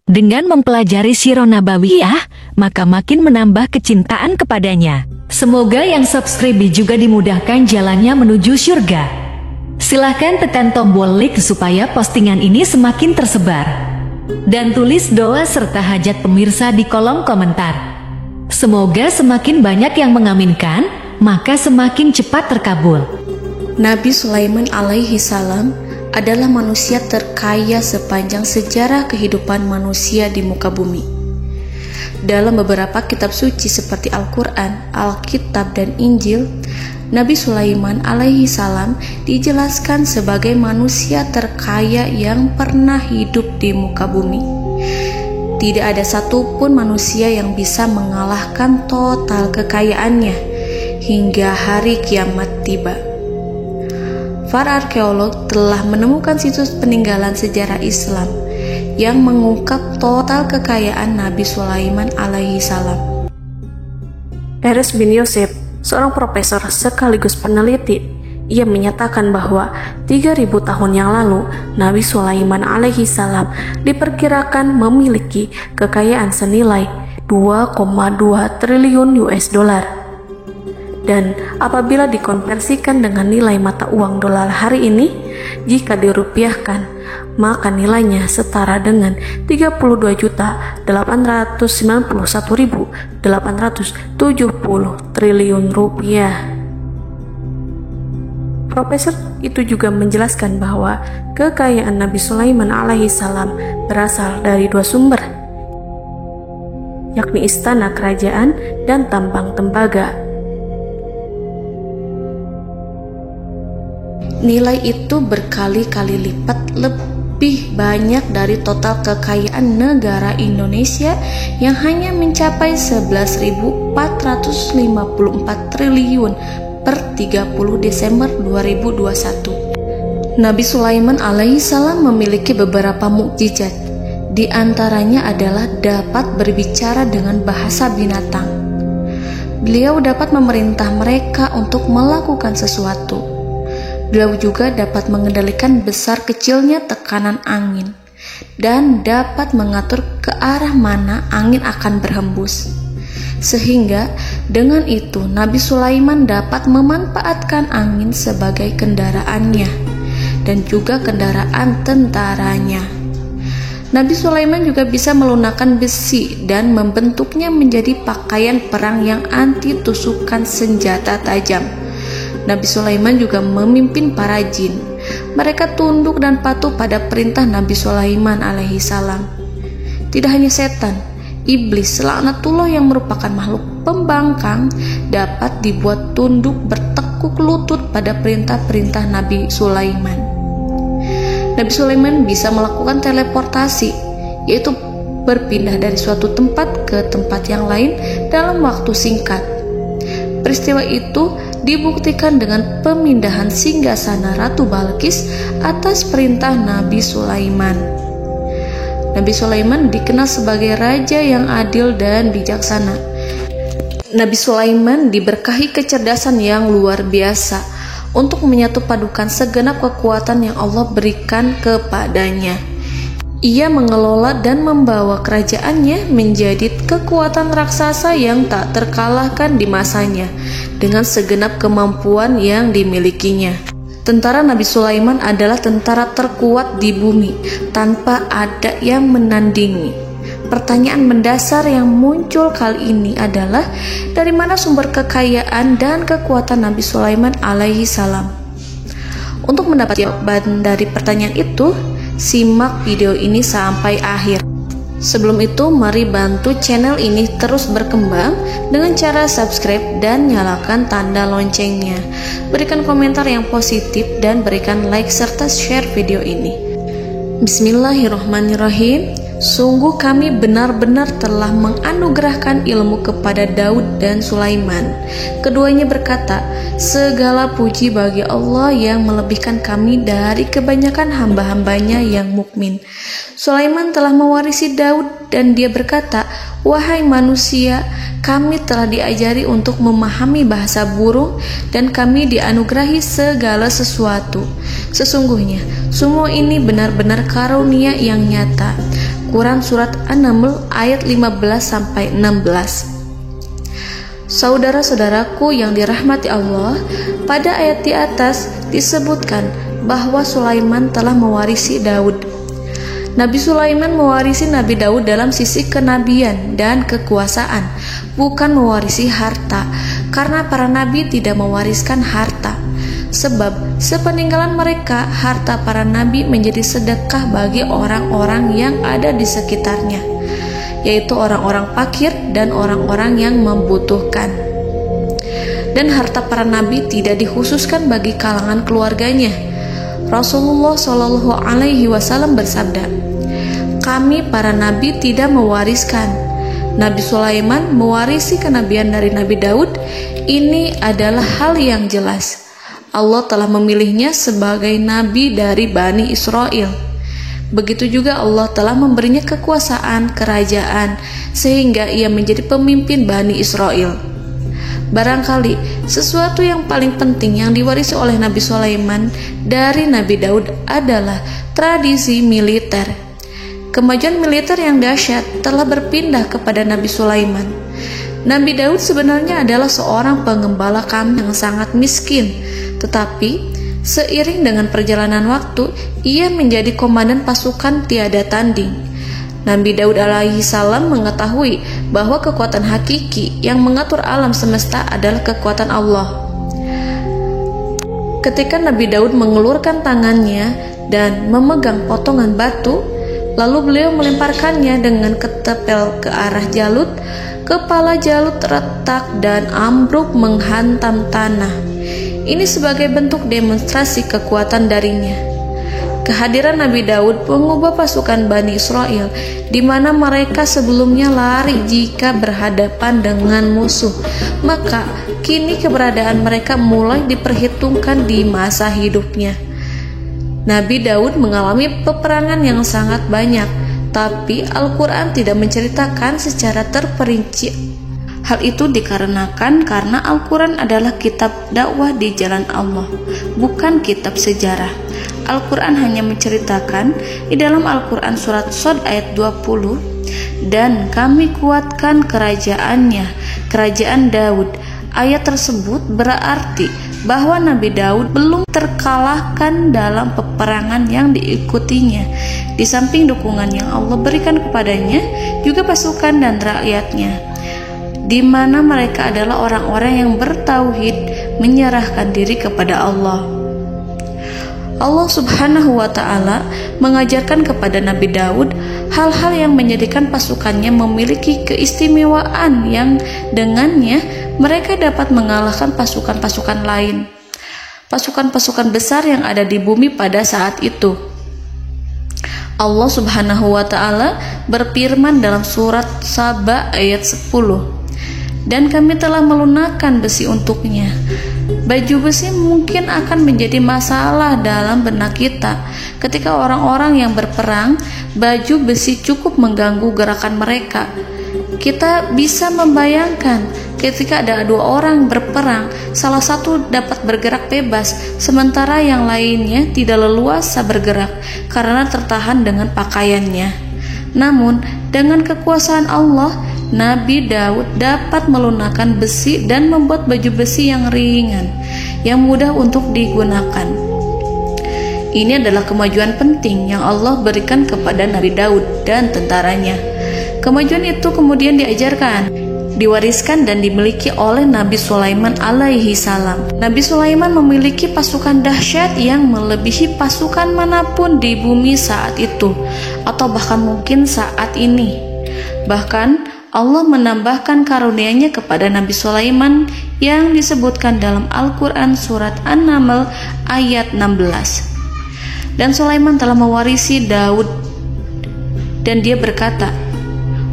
Dengan mempelajari Sirah Nabawiyah, maka makin menambah kecintaan kepadanya. Semoga yang subscribe juga dimudahkan jalannya menuju surga. Silahkan tekan tombol like supaya postingan ini semakin tersebar. Dan tulis doa serta hajat pemirsa di kolom komentar. Semoga semakin banyak yang mengaminkan, maka semakin cepat terkabul. Nabi Sulaiman alaihi salam adalah manusia terkaya sepanjang sejarah kehidupan manusia di muka bumi. Dalam beberapa kitab suci seperti Al-Quran, Alkitab, dan Injil, Nabi Sulaiman alaihi salam dijelaskan sebagai manusia terkaya yang pernah hidup di muka bumi. Tidak ada satupun manusia yang bisa mengalahkan total kekayaannya hingga hari kiamat tiba. Para arkeolog telah menemukan situs peninggalan sejarah Islam yang mengungkap total kekayaan Nabi Sulaiman alaihi salam. Erez bin Yosef, seorang profesor sekaligus peneliti, ia menyatakan bahwa 3.000 tahun yang lalu Nabi Sulaiman alaihi salam diperkirakan memiliki kekayaan senilai 2,2 triliun US dollar. Dan apabila dikonversikan dengan nilai mata uang dolar hari ini, jika dirupiahkan, maka nilainya setara dengan 32.891.870 triliun rupiah. Profesor itu juga menjelaskan bahwa kekayaan Nabi Sulaiman alaihi salam berasal dari dua sumber, yakni istana kerajaan dan tambang tembaga. Nilai itu berkali-kali lipat lebih banyak dari total kekayaan negara Indonesia yang hanya mencapai 11.454 triliun per 30 Desember 2021. Nabi Sulaiman alaihi salam memiliki beberapa mukjizat. Di antaranya adalah dapat berbicara dengan bahasa binatang. Beliau dapat memerintah mereka untuk melakukan sesuatu. Beliau juga dapat mengendalikan besar kecilnya tekanan angin dan dapat mengatur ke arah mana angin akan berhembus. Sehingga dengan itu Nabi Sulaiman dapat memanfaatkan angin sebagai kendaraannya dan juga kendaraan tentaranya. Nabi Sulaiman juga bisa melunakkan besi dan membentuknya menjadi pakaian perang yang anti tusukan senjata tajam. Nabi Sulaiman juga memimpin para jin. Mereka tunduk dan patuh pada perintah Nabi Sulaiman alaihi salam. Tidak hanya setan, iblis laknatullah yang merupakan makhluk pembangkang dapat dibuat tunduk bertekuk lutut pada perintah-perintah Nabi Sulaiman. Nabi Sulaiman bisa melakukan teleportasi, yaitu berpindah dari suatu tempat ke tempat yang lain dalam waktu singkat. Peristiwa itu dibuktikan dengan pemindahan singgasana Ratu Balqis atas perintah Nabi Sulaiman. Nabi Sulaiman dikenal sebagai raja yang adil dan bijaksana. Nabi Sulaiman diberkahi kecerdasan yang luar biasa untuk menyatu padukan segenap kekuatan yang Allah berikan kepadanya. Ia mengelola dan membawa kerajaannya menjadi kekuatan raksasa yang tak terkalahkan di masanya dengan segenap kemampuan yang dimilikinya. Tentara Nabi Sulaiman adalah tentara terkuat di bumi tanpa ada yang menandingi. Pertanyaan mendasar yang muncul kali ini adalah dari mana sumber kekayaan dan kekuatan Nabi Sulaiman alaihi salam? Untuk mendapat jawaban dari pertanyaan itu, simak video ini sampai akhir. Sebelum itu, mari bantu channel ini terus berkembang dengan cara subscribe dan nyalakan tanda loncengnya. Berikan komentar yang positif dan berikan like serta share video ini. Bismillahirrahmanirrahim. Sungguh kami benar-benar telah menganugerahkan ilmu kepada Daud dan Sulaiman. Keduanya berkata, segala puji bagi Allah yang melebihkan kami dari kebanyakan hamba-hambanya yang mukmin. Sulaiman telah mewarisi Daud dan dia berkata, "Wahai manusia, kami telah diajari untuk memahami bahasa burung dan kami dianugerahi segala sesuatu. Sesungguhnya, semua ini benar-benar karunia yang nyata." Quran Surat An-Naml ayat 15-16. Saudara-saudaraku yang dirahmati Allah, pada ayat di atas disebutkan bahwa Sulaiman telah mewarisi Daud. Nabi Sulaiman mewarisi Nabi Daud dalam sisi kenabian dan kekuasaan, bukan mewarisi harta, karena para nabi tidak mewariskan harta. Sebab sepeninggalan mereka, harta para nabi menjadi sedekah bagi orang-orang yang ada di sekitarnya, yaitu orang-orang fakir dan orang-orang yang membutuhkan. Dan harta para nabi tidak dikhususkan bagi kalangan keluarganya. Rasulullah Shallallahu Alaihi Wasallam bersabda, "Kami para nabi tidak mewariskan." Nabi Sulaiman mewarisi kenabian dari Nabi Daud. Ini adalah hal yang jelas. Allah telah memilihnya sebagai nabi dari Bani Israel. Begitu juga Allah telah memberinya kekuasaan kerajaan sehingga ia menjadi pemimpin Bani Israel. Barangkali sesuatu yang paling penting yang diwarisi oleh Nabi Sulaiman dari Nabi Daud adalah tradisi militer. Kemajuan militer yang dahsyat telah berpindah kepada Nabi Sulaiman. Nabi Daud sebenarnya adalah seorang pengembala kambing yang sangat miskin, tetapi seiring dengan perjalanan waktu, ia menjadi komandan pasukan tiada tanding. Nabi Daud alaihi salam mengetahui bahwa kekuatan hakiki yang mengatur alam semesta adalah kekuatan Allah. Ketika Nabi Daud mengelurkan tangannya dan memegang potongan batu, lalu beliau melemparkannya dengan ketepel ke arah Jalut, kepala Jalut retak dan ambruk menghantam tanah. Ini sebagai bentuk demonstrasi kekuatan darinya. Kehadiran Nabi Daud mengubah pasukan Bani Israel, di mana mereka sebelumnya lari jika berhadapan dengan musuh. Maka kini keberadaan mereka mulai diperhitungkan di masa hidupnya. Nabi Daud mengalami peperangan yang sangat banyak, tapi Al-Quran tidak menceritakan secara terperinci. Hal itu dikarenakan karena Al-Quran adalah kitab dakwah di jalan Allah, bukan kitab sejarah. Al-Quran hanya menceritakan di dalam Al-Quran surat Shad ayat 20, "Dan kami kuatkan kerajaannya, kerajaan Daud." Ayat tersebut berarti bahwa Nabi Daud belum terkalahkan dalam peperangan yang diikutinya. Di samping dukungan yang Allah berikan kepadanya, juga pasukan dan rakyatnya, di mana mereka adalah orang-orang yang bertauhid, menyerahkan diri kepada Allah. Allah Subhanahu wa Ta'ala mengajarkan kepada Nabi Daud hal-hal yang menjadikan pasukannya memiliki keistimewaan yang dengannya mereka dapat mengalahkan pasukan-pasukan lain, pasukan-pasukan besar yang ada di bumi pada saat itu. Allah Subhanahu wa Ta'ala berfirman dalam surat Saba ayat 10, "Dan kami telah melunakkan besi untuknya." Baju besi mungkin akan menjadi masalah dalam benak kita. Ketika orang-orang yang berperang, baju besi cukup mengganggu gerakan mereka. Kita bisa membayangkan ketika ada dua orang berperang, salah satu dapat bergerak bebas, sementara yang lainnya tidak leluasa bergerak karena tertahan dengan pakaiannya. Namun, dengan kekuasaan Allah, Nabi Daud dapat melunakkan besi dan membuat baju besi yang ringan, yang mudah untuk digunakan. Ini adalah kemajuan penting yang Allah berikan kepada Nabi Daud dan tentaranya. Kemajuan itu kemudian diajarkan, diwariskan dan dimiliki oleh Nabi Sulaiman alaihi salam. Nabi Sulaiman memiliki pasukan dahsyat yang melebihi pasukan manapun di bumi saat itu, atau bahkan mungkin saat ini. Bahkan Allah menambahkan karunia-Nya kepada Nabi Sulaiman yang disebutkan dalam Al-Quran surat An-Naml ayat 16. "Dan Sulaiman telah mewarisi Daud, dan dia berkata,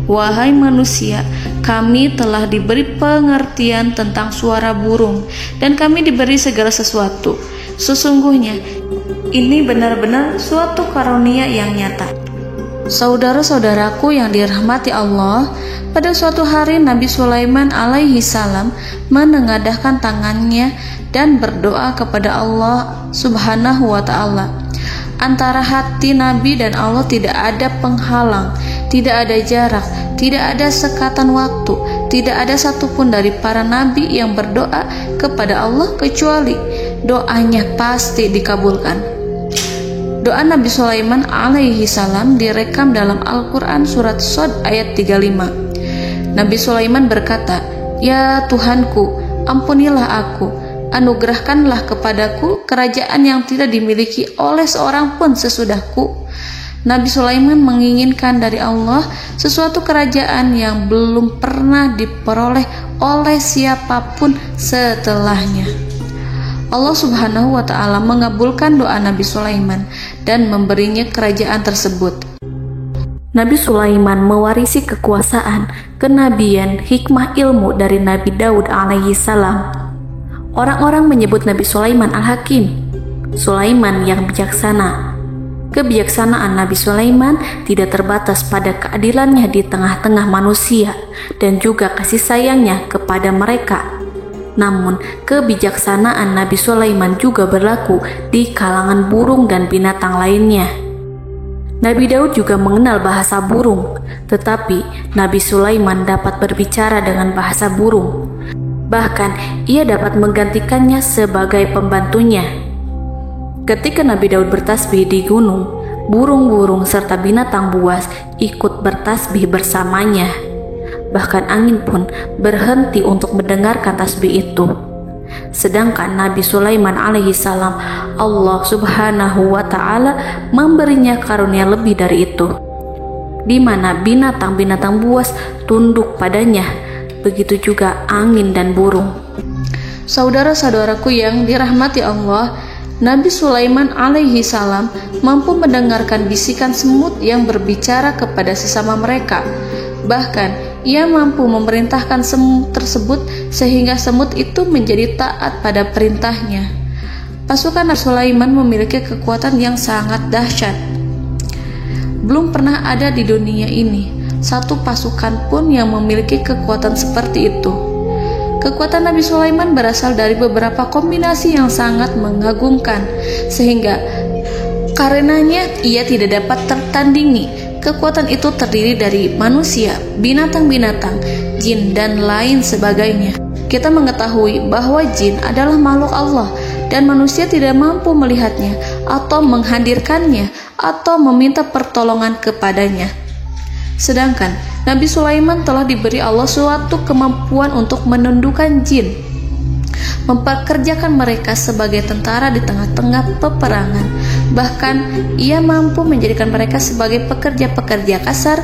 'Wahai manusia, kami telah diberi pengertian tentang suara burung, dan kami diberi segala sesuatu. Sesungguhnya, ini benar-benar suatu karunia yang nyata.'" Saudara-saudaraku yang dirahmati Allah, pada suatu hari Nabi Sulaiman alaihi salam menengadahkan tangannya dan berdoa kepada Allah Subhanahu wa ta'ala. Antara hati Nabi dan Allah tidak ada penghalang, tidak ada jarak, tidak ada sekatan waktu, tidak ada satupun dari para nabi yang berdoa kepada Allah kecuali doanya pasti dikabulkan. Doa Nabi Sulaiman alaihi salam direkam dalam Al-Quran surat Shad ayat 35. Nabi Sulaiman berkata, "Ya Tuhanku, ampunilah aku, anugerahkanlah kepadaku kerajaan yang tidak dimiliki oleh seorang pun sesudahku." Nabi Sulaiman menginginkan dari Allah sesuatu kerajaan yang belum pernah diperoleh oleh siapapun setelahnya. Allah Subhanahu wa ta'ala mengabulkan doa Nabi Sulaiman dan memberinya kerajaan tersebut. Nabi Sulaiman mewarisi kekuasaan, kenabian, hikmah ilmu dari Nabi Daud alaihi salam. Orang-orang menyebut Nabi Sulaiman Al-Hakim, Sulaiman yang bijaksana. Kebijaksanaan Nabi Sulaiman tidak terbatas pada keadilannya di tengah-tengah manusia dan juga kasih sayangnya kepada mereka. Namun, kebijaksanaan Nabi Sulaiman juga berlaku di kalangan burung dan binatang lainnya. Nabi Daud juga mengenal bahasa burung, tetapi Nabi Sulaiman dapat berbicara dengan bahasa burung. Bahkan, ia dapat menggantikannya sebagai pembantunya. Ketika Nabi Daud bertasbih di gunung, burung-burung serta binatang buas ikut bertasbih bersamanya. Bahkan angin pun berhenti untuk mendengarkan tasbih itu. Sedangkan Nabi Sulaiman alaihi salam, Allah Subhanahu wa ta'ala memberinya karunia lebih dari itu, di mana binatang-binatang buas tunduk padanya, begitu juga angin dan burung. Saudara-saudaraku yang dirahmati Allah, Nabi Sulaiman alaihi salam mampu mendengarkan bisikan semut yang berbicara kepada sesama mereka. Bahkan ia mampu memerintahkan semut tersebut sehingga semut itu menjadi taat pada perintahnya. Pasukan Nabi Sulaiman memiliki kekuatan yang sangat dahsyat. Belum pernah ada di dunia ini satu pasukan pun yang memiliki kekuatan seperti itu. Kekuatan Nabi Sulaiman berasal dari beberapa kombinasi yang sangat mengagumkan, sehingga karenanya ia tidak dapat tertandingi. Kekuatan itu terdiri dari manusia, binatang-binatang, jin, dan lain sebagainya. Kita mengetahui bahwa jin adalah makhluk Allah dan manusia tidak mampu melihatnya atau menghadirkannya atau meminta pertolongan kepadanya. Sedangkan Nabi Sulaiman telah diberi Allah suatu kemampuan untuk menundukkan jin, mempekerjakan mereka sebagai tentara di tengah-tengah peperangan. Bahkan ia mampu menjadikan mereka sebagai pekerja-pekerja kasar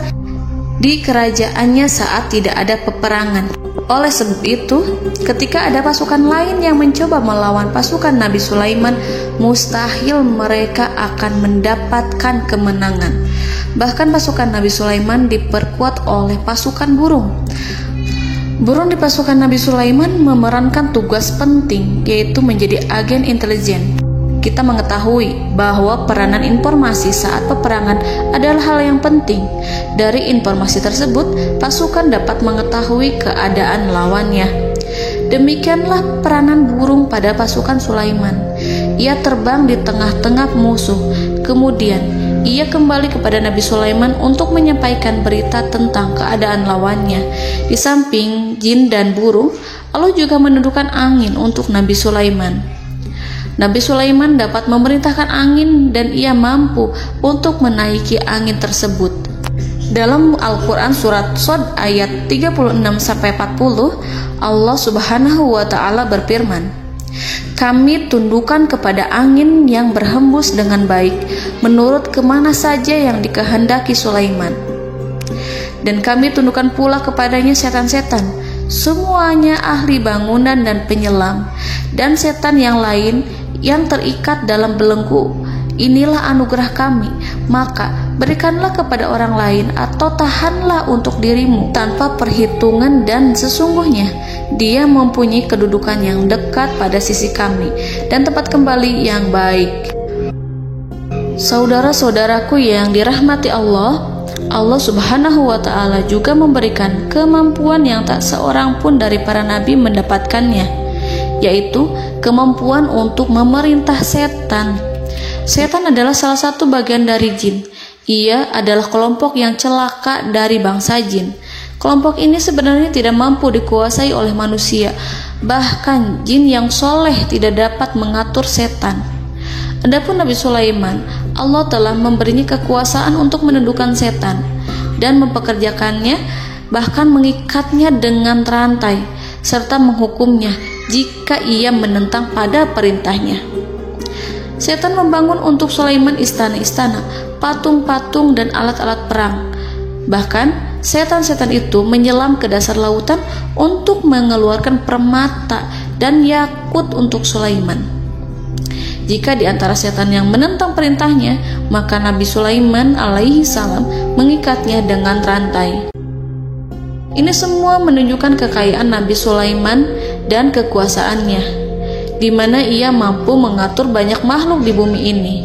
di kerajaannya saat tidak ada peperangan. Oleh sebab itu, ketika ada pasukan lain yang mencoba melawan pasukan Nabi Sulaiman, mustahil mereka akan mendapatkan kemenangan. Bahkan pasukan Nabi Sulaiman diperkuat oleh pasukan burung. Burung di pasukan Nabi Sulaiman memerankan tugas penting, yaitu menjadi agen intelijen. Kita mengetahui bahwa peranan informasi saat peperangan adalah hal yang penting. Dari informasi tersebut, pasukan dapat mengetahui keadaan lawannya. Demikianlah peranan burung pada pasukan Sulaiman. Ia terbang di tengah-tengah musuh. Kemudian, ia kembali kepada Nabi Sulaiman untuk menyampaikan berita tentang keadaan lawannya. Di samping jin dan burung, Allah juga menundukkan angin untuk Nabi Sulaiman. Nabi Sulaiman dapat memerintahkan angin dan ia mampu untuk menaiki angin tersebut. Dalam Al-Quran surat Shad ayat 36-40, Allah Subhanahu wa ta'ala berfirman, "Kami tundukkan kepada angin yang berhembus dengan baik menurut kemana saja yang dikehendaki Sulaiman. Dan kami tundukkan pula kepadanya setan-setan, semuanya ahli bangunan dan penyelam, dan setan yang lain yang terikat dalam belenggu. Inilah anugerah kami, maka berikanlah kepada orang lain atau tahanlah untuk dirimu tanpa perhitungan, dan sesungguhnya dia mempunyai kedudukan yang dekat pada sisi kami dan tempat kembali yang baik." Saudara-saudaraku yang dirahmati Allah, Allah Subhanahu wa Ta'ala juga memberikan kemampuan yang tak seorang pun dari para nabi mendapatkannya, yaitu kemampuan untuk memerintah setan. Setan adalah salah satu bagian dari jin. Ia adalah kelompok yang celaka dari bangsa jin. Kelompok ini sebenarnya tidak mampu dikuasai oleh manusia. Bahkan jin yang soleh tidak dapat mengatur setan. Adapun Nabi Sulaiman, Allah telah memberinya kekuasaan untuk menundukkan setan dan mempekerjakannya, bahkan mengikatnya dengan rantai serta menghukumnya jika ia menentang pada perintahnya. Setan membangun untuk Sulaiman istana-istana, patung-patung dan alat-alat perang. Bahkan setan-setan itu menyelam ke dasar lautan untuk mengeluarkan permata dan yakut untuk Sulaiman. Jika di antara setan yang menentang perintahnya, maka Nabi Sulaiman alaihi salam mengikatnya dengan rantai. Ini semua menunjukkan kekayaan Nabi Sulaiman dan kekuasaannya, di mana ia mampu mengatur banyak makhluk di bumi ini.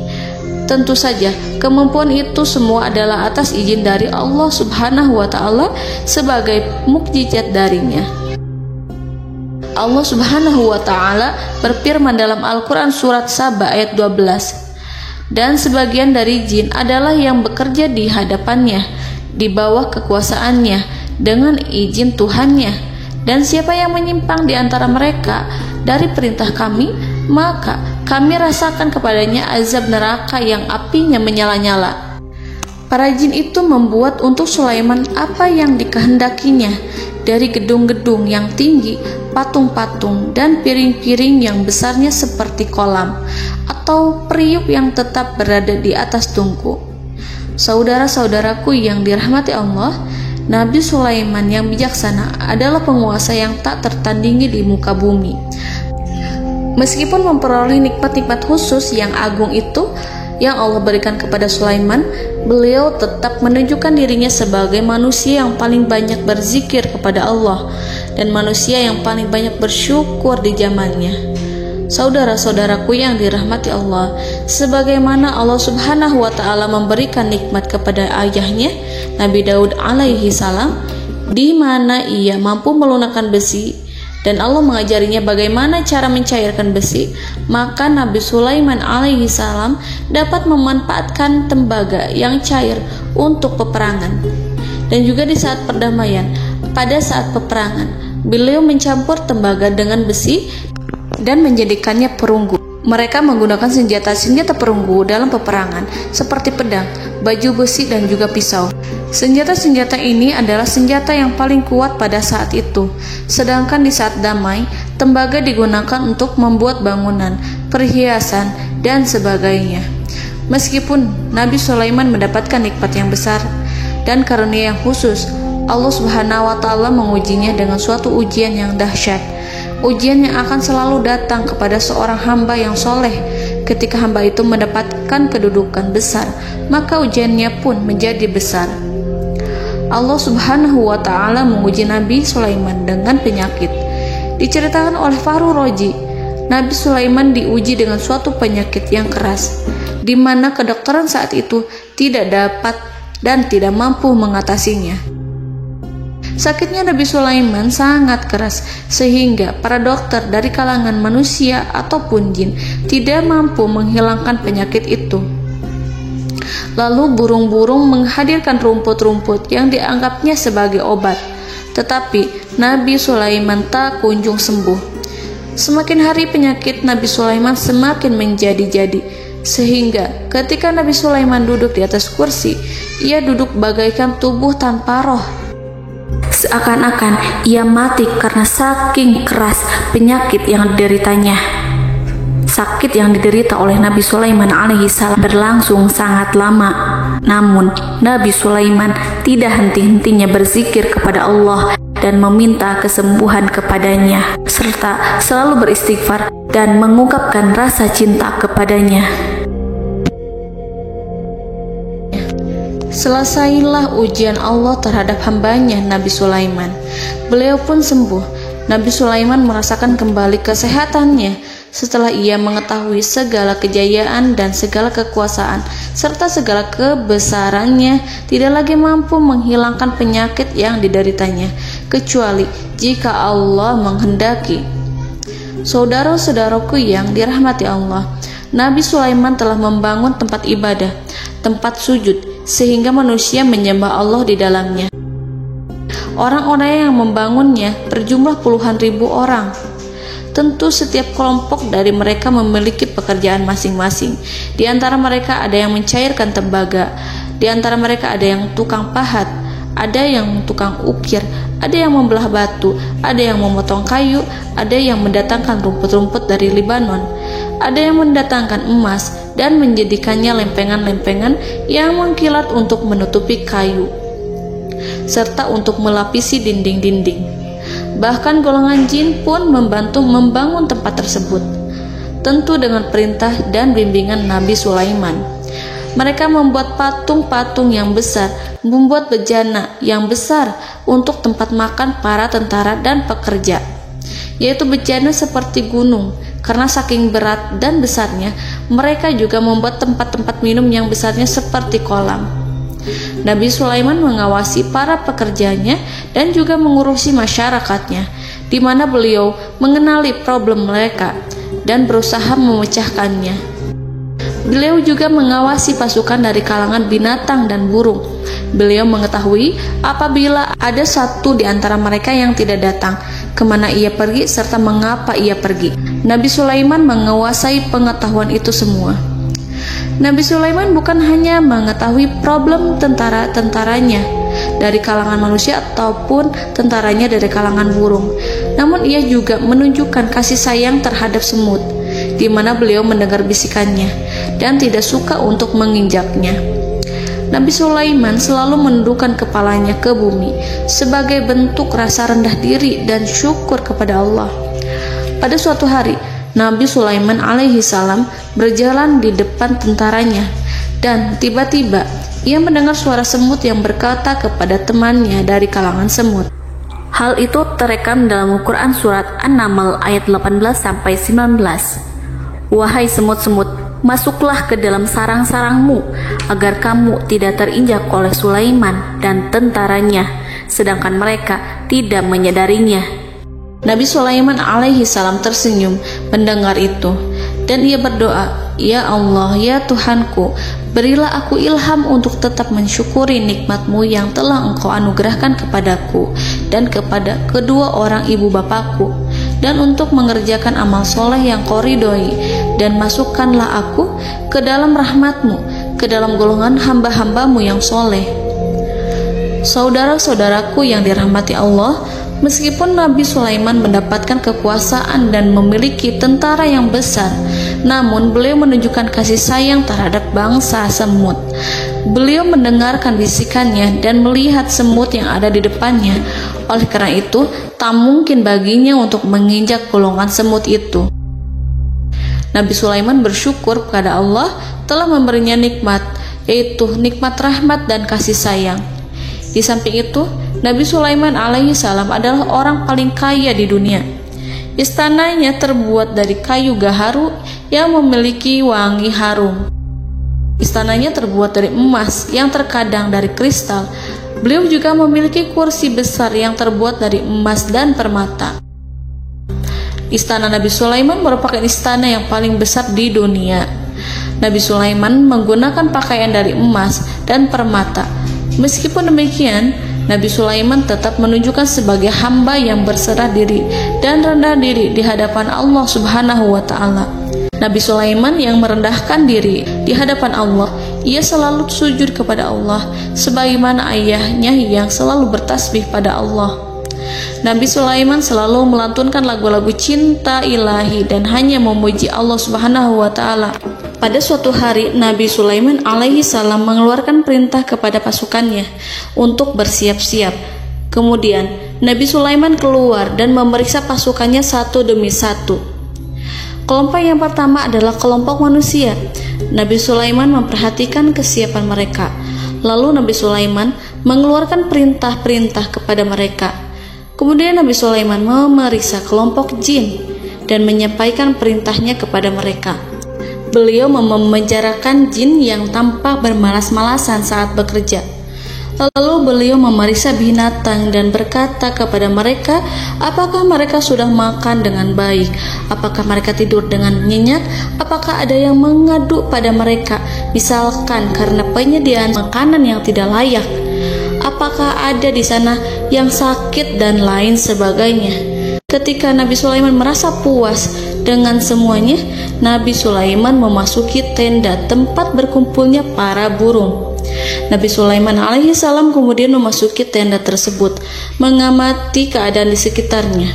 Tentu saja, kemampuan itu semua adalah atas izin dari Allah Subhanahu wa Ta'ala sebagai mukjizat darinya. Allah Subhanahu wa Ta'ala berfirman dalam Al-Quran surat Saba ayat 12, dan sebagian dari jin adalah yang bekerja di hadapannya di bawah kekuasaannya dengan izin Tuhannya, dan siapa yang menyimpang di antara mereka dari perintah kami, maka kami rasakan kepadanya azab neraka yang apinya menyala-nyala. Para jin itu membuat untuk Sulaiman apa yang dikehendakinya, dari gedung-gedung yang tinggi, patung-patung, dan piring-piring yang besarnya seperti kolam, atau periuk yang tetap berada di atas tungku. Saudara-saudaraku yang dirahmati Allah, Nabi Sulaiman yang bijaksana adalah penguasa yang tak tertandingi di muka bumi. Meskipun memperoleh nikmat-nikmat khusus yang agung itu yang Allah berikan kepada Sulaiman, beliau tetap menunjukkan dirinya sebagai manusia yang paling banyak berzikir kepada Allah dan manusia yang paling banyak bersyukur di zamannya. Saudara-saudaraku yang dirahmati Allah, sebagaimana Allah Subhanahu wa Ta'ala memberikan nikmat kepada ayahnya Nabi Daud alaihi salam, di mana ia mampu melunakkan besi dan Allah mengajarinya bagaimana cara mencairkan besi, maka Nabi Sulaiman alaihi salam dapat memanfaatkan tembaga yang cair untuk peperangan. Dan juga di saat perdamaian, pada saat peperangan, beliau mencampur tembaga dengan besi dan menjadikannya perunggu. Mereka menggunakan senjata-senjata perunggu dalam peperangan seperti pedang, baju besi, dan juga pisau. Senjata-senjata ini adalah senjata yang paling kuat pada saat itu. Sedangkan di saat damai, tembaga digunakan untuk membuat bangunan, perhiasan, dan sebagainya. Meskipun Nabi Sulaiman mendapatkan nikmat yang besar dan karunia yang khusus, Allah Subhanahu wa Ta'ala mengujinya dengan suatu ujian yang dahsyat. Ujian yang akan selalu datang kepada seorang hamba yang soleh. Ketika hamba itu mendapatkan kedudukan besar, maka ujiannya pun menjadi besar. Allah Subhanahu wa Ta'ala menguji Nabi Sulaiman dengan penyakit. Diceritakan oleh Fahru Roji, Nabi Sulaiman diuji dengan suatu penyakit yang keras, di mana kedokteran saat itu tidak dapat dan tidak mampu mengatasinya. Sakitnya Nabi Sulaiman sangat keras sehingga para dokter dari kalangan manusia ataupun jin tidak mampu menghilangkan penyakit itu. Lalu burung-burung menghadirkan rumput-rumput yang dianggapnya sebagai obat, tetapi Nabi Sulaiman tak kunjung sembuh. Semakin hari penyakit Nabi Sulaiman semakin menjadi-jadi, sehingga ketika Nabi Sulaiman duduk di atas kursi, ia duduk bagaikan tubuh tanpa roh. Seakan-akan ia mati karena saking keras penyakit yang dideritanya. Sakit yang diderita oleh Nabi Sulaiman alaihi salam berlangsung sangat lama. Namun Nabi Sulaiman tidak henti-hentinya berzikir kepada Allah dan meminta kesembuhan kepadanya, serta selalu beristighfar dan mengungkapkan rasa cinta kepadanya. Selesailah ujian Allah terhadap hambanya Nabi Sulaiman. Beliau pun sembuh. Nabi Sulaiman merasakan kembali kesehatannya Setelah ia mengetahui segala kejayaan dan segala kekuasaan serta segala kebesarannya, tidak lagi mampu menghilangkan penyakit yang dideritanya, kecuali jika Allah menghendaki. Saudara-saudaraku yang dirahmati Allah, Nabi Sulaiman telah membangun tempat ibadah, tempat sujud, sehingga manusia menyembah Allah di dalamnya. Orang-orang yang membangunnya berjumlah puluhan ribu orang. Tentu setiap kelompok dari mereka memiliki pekerjaan masing-masing. Di antara mereka ada yang mencairkan tembaga, di antara mereka ada yang tukang pahat, ada yang tukang ukir, ada yang membelah batu, ada yang memotong kayu, ada yang mendatangkan rumput-rumput dari Libanon, ada yang mendatangkan emas dan menjadikannya lempengan-lempengan yang mengkilat untuk menutupi kayu, serta untuk melapisi dinding-dinding. Bahkan golongan jin pun membantu membangun tempat tersebut, tentu dengan perintah dan bimbingan Nabi Sulaiman. Mereka membuat patung-patung yang besar, membuat bejana yang besar untuk tempat makan para tentara dan pekerja, yaitu bejana seperti gunung. Karena saking berat dan besarnya, mereka juga membuat tempat-tempat minum yang besarnya seperti kolam. Nabi Sulaiman mengawasi para pekerjanya dan juga mengurusi masyarakatnya, di mana beliau mengenali problem mereka dan berusaha memecahkannya. Beliau juga mengawasi pasukan dari kalangan binatang dan burung. Beliau mengetahui apabila ada satu di antara mereka yang tidak datang, kemana ia pergi, serta mengapa ia pergi. Nabi Sulaiman menguasai pengetahuan itu semua. Nabi Sulaiman bukan hanya mengetahui problem tentara-tentaranya dari kalangan manusia ataupun tentaranya dari kalangan burung, namun ia juga menunjukkan kasih sayang terhadap semut, di mana beliau mendengar bisikannya dan tidak suka untuk menginjaknya. Nabi Sulaiman selalu menundukkan kepalanya ke bumi sebagai bentuk rasa rendah diri dan syukur kepada Allah. Pada suatu hari, Nabi Sulaiman alaihi salam berjalan di depan tentaranya, dan tiba-tiba ia mendengar suara semut yang berkata kepada temannya dari kalangan semut. Hal itu terekam dalam Al-Quran surat An-Naml ayat 18-19. Wahai semut-semut, masuklah ke dalam sarang-sarangmu agar kamu tidak terinjak oleh Sulaiman dan tentaranya, sedangkan mereka tidak menyadarinya. Nabi Sulaiman alaihi salam tersenyum mendengar itu, dan ia berdoa, "Ya Allah, ya Tuhanku, berilah aku ilham untuk tetap mensyukuri nikmat-Mu yang telah Engkau anugerahkan kepadaku dan kepada kedua orang ibu bapakku, dan untuk mengerjakan amal soleh yang Kau ridhoi, dan masukkanlah aku ke dalam rahmat-Mu, ke dalam golongan hamba-hamba-Mu yang soleh." Saudara-saudaraku yang dirahmati Allah, meskipun Nabi Sulaiman mendapatkan kekuasaan dan memiliki tentara yang besar, namun beliau menunjukkan kasih sayang terhadap bangsa semut. Beliau mendengarkan bisikannya dan melihat semut yang ada di depannya. Oleh karena itu, tak mungkin baginya untuk menginjak golongan semut itu. Nabi Sulaiman bersyukur kepada Allah telah memberinya nikmat, yaitu nikmat rahmat dan kasih sayang. Di samping itu, Nabi Sulaiman alaihi salam adalah orang paling kaya di dunia. Istananya terbuat dari kayu gaharu yang memiliki wangi harum. Istananya terbuat dari emas yang terkadang dari kristal. Beliau juga memiliki kursi besar yang terbuat dari emas dan permata. Istana Nabi Sulaiman merupakan istana yang paling besar di dunia. Nabi Sulaiman menggunakan pakaian dari emas dan permata. Meskipun demikian, Nabi Sulaiman tetap menunjukkan sebagai hamba yang berserah diri dan rendah diri di hadapan Allah Subhanahu wa Ta'ala. Nabi Sulaiman yang merendahkan diri di hadapan Allah, ia selalu sujud kepada Allah, sebagaimana ayahnya yang selalu bertasbih pada Allah. Nabi Sulaiman selalu melantunkan lagu-lagu cinta ilahi dan hanya memuji Allah Subhanahu wa Ta'ala. Pada suatu hari, Nabi Sulaiman alaihi salam mengeluarkan perintah kepada pasukannya untuk bersiap-siap. Kemudian, Nabi Sulaiman keluar dan memeriksa pasukannya satu demi satu. Kelompok yang pertama adalah kelompok manusia. Nabi Sulaiman memperhatikan kesiapan mereka. Lalu Nabi Sulaiman mengeluarkan perintah-perintah kepada mereka. Kemudian Nabi Sulaiman memeriksa kelompok jin. dan menyampaikan perintahnya kepada mereka. Beliau memenjarakan jin yang tampak bermalas-malasan saat bekerja. Lalu beliau memeriksa binatang dan berkata kepada mereka, apakah mereka sudah makan dengan baik? Apakah mereka tidur dengan nyenyak? Apakah ada yang mengadu pada mereka, misalkan karena penyediaan makanan yang tidak layak? Apakah ada di sana yang sakit dan lain sebagainya? Ketika Nabi Sulaiman merasa puas dengan semuanya, Nabi Sulaiman memasuki tenda tempat berkumpulnya para burung. Nabi Sulaiman alaihissalam kemudian memasuki tenda tersebut, mengamati keadaan di sekitarnya,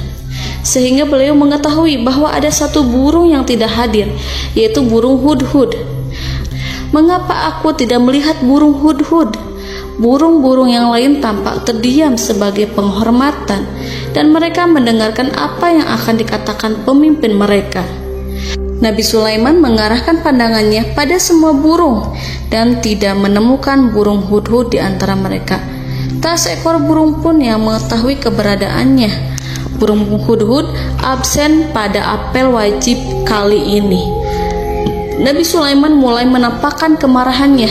sehingga beliau mengetahui bahwa ada satu burung yang tidak hadir, yaitu burung hudhud. Mengapa aku tidak melihat burung hudhud? Burung-burung yang lain tampak terdiam sebagai penghormatan, dan mereka mendengarkan apa yang akan dikatakan pemimpin mereka. Nabi Sulaiman mengarahkan pandangannya pada semua burung dan tidak menemukan burung hudhud di antara mereka. Tak seekor burung pun yang mengetahui keberadaannya. Burung hudhud absen pada apel wajib kali ini. Nabi Sulaiman mulai menampakkan kemarahannya.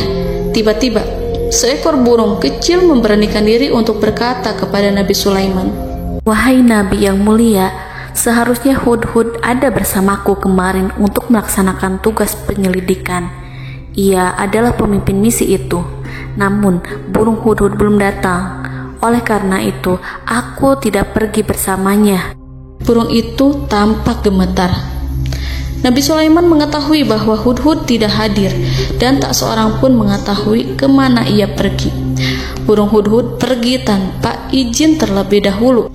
Tiba-tiba, seekor burung kecil memberanikan diri untuk berkata kepada Nabi Sulaiman, Wahai Nabi yang mulia, seharusnya Hudhud ada bersamaku kemarin untuk melaksanakan tugas penyelidikan. Ia adalah pemimpin misi itu. Namun, burung Hudhud belum datang. Oleh karena itu, aku tidak pergi bersamanya. Burung itu tampak gemetar. Nabi Sulaiman mengetahui bahwa Hudhud tidak hadir dan tak seorang pun mengetahui kemana ia pergi. Burung hudhud pergi tanpa izin terlebih dahulu.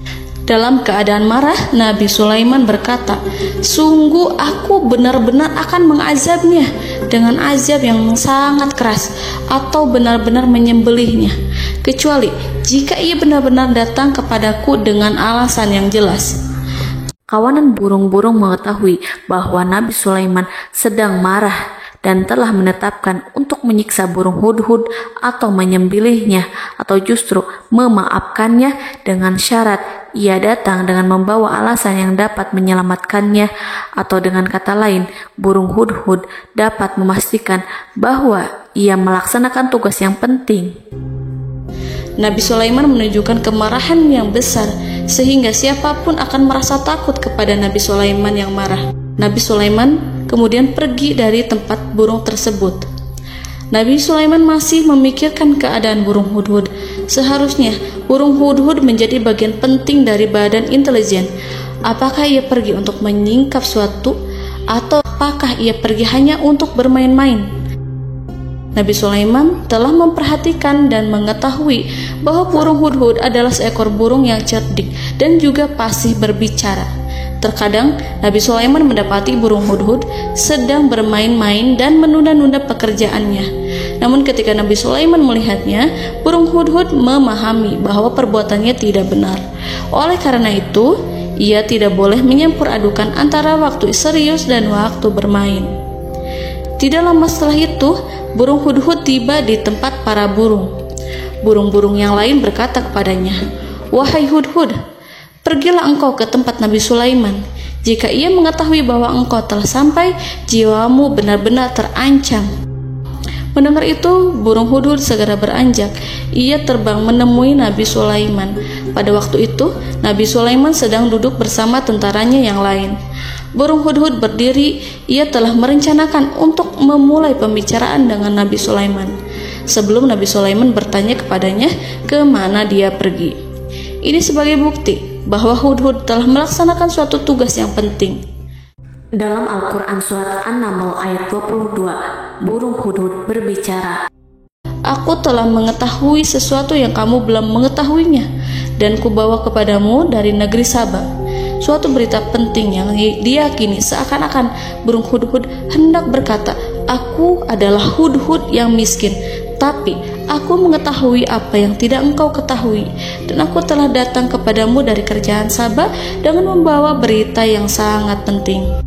Dalam keadaan marah, Nabi Sulaiman berkata, "Sungguh aku benar-benar akan mengazabnya dengan azab yang sangat keras, atau benar-benar menyembelihnya, kecuali jika ia benar-benar datang kepadaku dengan alasan yang jelas." Kawanan burung-burung mengetahui bahwa Nabi Sulaiman sedang marah dan telah menetapkan untuk menyiksa burung hudhud atau menyembelihnya, atau justru memaafkannya dengan syarat ia datang dengan membawa alasan yang dapat menyelamatkannya, atau dengan kata lain, burung hudhud dapat memastikan bahwa ia melaksanakan tugas yang penting. Nabi Sulaiman menunjukkan kemarahan yang besar sehingga siapapun akan merasa takut kepada Nabi Sulaiman yang marah. Nabi Sulaiman kemudian pergi dari tempat burung tersebut. Nabi Sulaiman masih memikirkan keadaan burung hudhud. Seharusnya burung hudhud menjadi bagian penting dari badan intelijen. Apakah ia pergi untuk menyingkap suatu, atau apakah ia pergi hanya untuk bermain-main? Nabi Sulaiman telah memperhatikan dan mengetahui bahwa burung hudhud adalah seekor burung yang cerdik dan juga fasih berbicara. Terkadang Nabi Sulaiman mendapati burung hudhud sedang bermain-main dan menunda-nunda pekerjaannya. Namun ketika Nabi Sulaiman melihatnya, burung hudhud memahami bahwa perbuatannya tidak benar. Oleh karena itu, ia tidak boleh menyampur adukan antara waktu serius dan waktu bermain. Tidak lama setelah itu, burung hudhud tiba di tempat para burung. Burung-burung yang lain berkata kepadanya, "Wahai hudhud, pergilah engkau ke tempat Nabi Sulaiman. Jika ia mengetahui bahwa engkau telah sampai, jiwamu benar-benar terancam." Mendengar itu, burung hudhud segera beranjak. Ia terbang menemui Nabi Sulaiman. Pada waktu itu, Nabi Sulaiman sedang duduk bersama tentaranya yang lain. Burung hudhud berdiri. Ia telah merencanakan untuk memulai pembicaraan dengan Nabi Sulaiman sebelum Nabi Sulaiman bertanya kepadanya kemana dia pergi. Ini sebagai bukti bahwa hudhud telah melaksanakan suatu tugas yang penting. Dalam Al-Quran Surat An-Naml ayat 22, burung hudhud berbicara, "Aku telah mengetahui sesuatu yang kamu belum mengetahuinya, dan kubawa kepadamu dari negeri Saba suatu berita penting yang diyakini seakan-akan burung hudhud hendak berkata, 'Aku adalah hudhud yang miskin, tapi aku mengetahui apa yang tidak engkau ketahui, dan aku telah datang kepadamu dari kerajaan Saba dengan membawa berita yang sangat penting.'"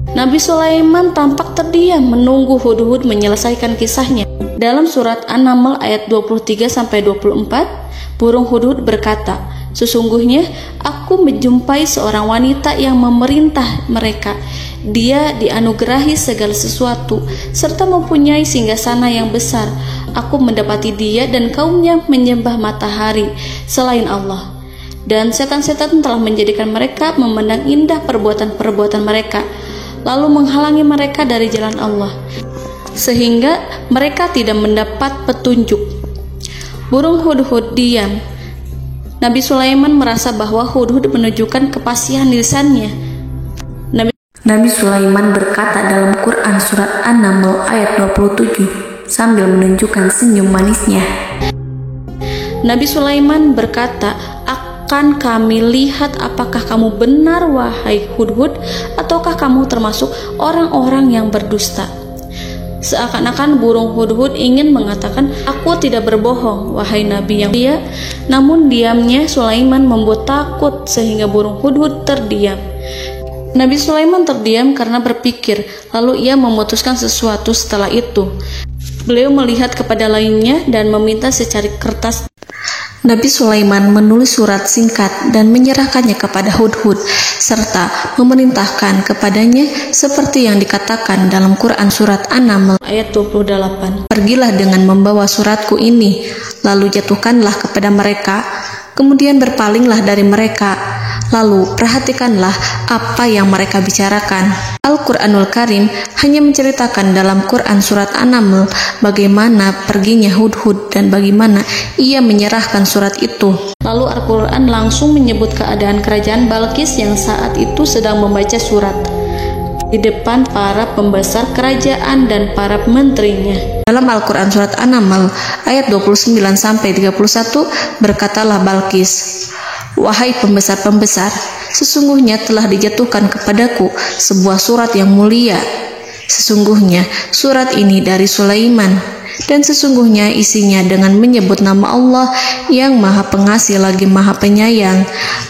Nabi Sulaiman tampak terdiam menunggu hudhud menyelesaikan kisahnya. Dalam surat An-Naml ayat 23-24, burung hudhud berkata, Sesungguhnya aku menjumpai seorang wanita yang memerintah mereka. Dia dianugerahi segala sesuatu serta mempunyai singgasana yang besar. Aku mendapati dia dan kaumnya menyembah matahari selain Allah. Dan setan-setan telah menjadikan mereka memandang indah perbuatan-perbuatan mereka, lalu menghalangi mereka dari jalan Allah, sehingga mereka tidak mendapat petunjuk. Burung hudhud diam. Nabi Sulaiman merasa bahwa hudhud menunjukkan kepasihan lisannya. Nabi Sulaiman berkata dalam Quran surat An-Naml ayat 27 sambil menunjukkan senyum manisnya. Nabi Sulaiman berkata, "Akan kami lihat apakah kamu benar wahai hudhud, ataukah kamu termasuk orang-orang yang berdusta." Seakan-akan burung hudhud ingin mengatakan, "Aku tidak berbohong, wahai Nabi yang mulia." Namun diamnya Sulaiman membuat takut sehingga burung hudhud terdiam. Nabi Sulaiman terdiam karena berpikir, lalu ia memutuskan sesuatu setelah itu. Beliau melihat kepada lainnya dan meminta secari kertas. Nabi Sulaiman menulis surat singkat dan menyerahkannya kepada hudhud, serta memerintahkan kepadanya seperti yang dikatakan dalam Quran surat An-Naml ayat 28. "Pergilah dengan membawa suratku ini, lalu jatuhkanlah kepada mereka, kemudian berpalinglah dari mereka, lalu perhatikanlah apa yang mereka bicarakan." Al-Quranul Karim hanya menceritakan dalam Quran surat An-Naml bagaimana perginya hudhud dan bagaimana ia menyerahkan surat itu. Lalu Al-Quran langsung menyebut keadaan kerajaan Balqis yang saat itu sedang membaca surat di depan para pembesar kerajaan dan para menterinya. Dalam Al-Quran surat An-Naml ayat 29-31 berkatalah Balqis, "Wahai pembesar-pembesar, sesungguhnya telah dijatuhkan kepadaku sebuah surat yang mulia. Sesungguhnya surat ini dari Sulaiman, dan sesungguhnya isinya dengan menyebut nama Allah yang Maha Pengasih lagi Maha Penyayang,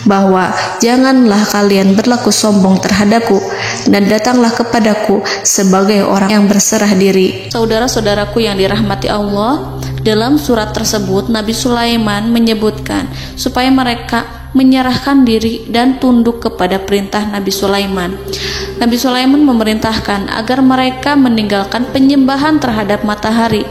bahwa janganlah kalian berlaku sombong terhadapku, dan datanglah kepadaku sebagai orang yang berserah diri." Saudara-saudaraku yang dirahmati Allah, dalam surat tersebut Nabi Sulaiman menyebutkan supaya mereka menyerahkan diri dan tunduk kepada perintah Nabi Sulaiman. Nabi Sulaiman memerintahkan agar mereka meninggalkan penyembahan terhadap matahari.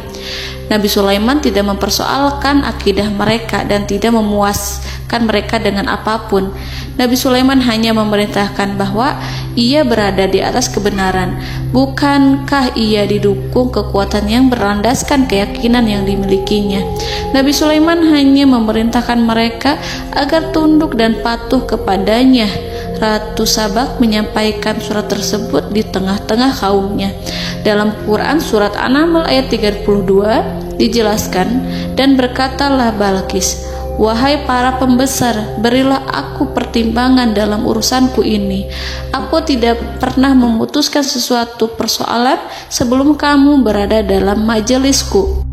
Nabi Sulaiman tidak mempersoalkan akidah mereka dan tidak memuaskan mereka dengan apapun. Nabi Sulaiman hanya memerintahkan bahwa ia berada di atas kebenaran. Bukankah ia didukung kekuatan yang berlandaskan keyakinan yang dimilikinya? Nabi Sulaiman hanya memerintahkan mereka agar tunduk dan patuh kepadanya. Ratu Sabak menyampaikan surat tersebut di tengah-tengah kaumnya. Dalam Quran surat An-Naml ayat 32 dijelaskan, "Dan berkatalah Balqis, wahai para pembesar, berilah aku pertimbangan dalam urusanku ini. Aku tidak pernah memutuskan sesuatu persoalan sebelum kamu berada dalam majelisku."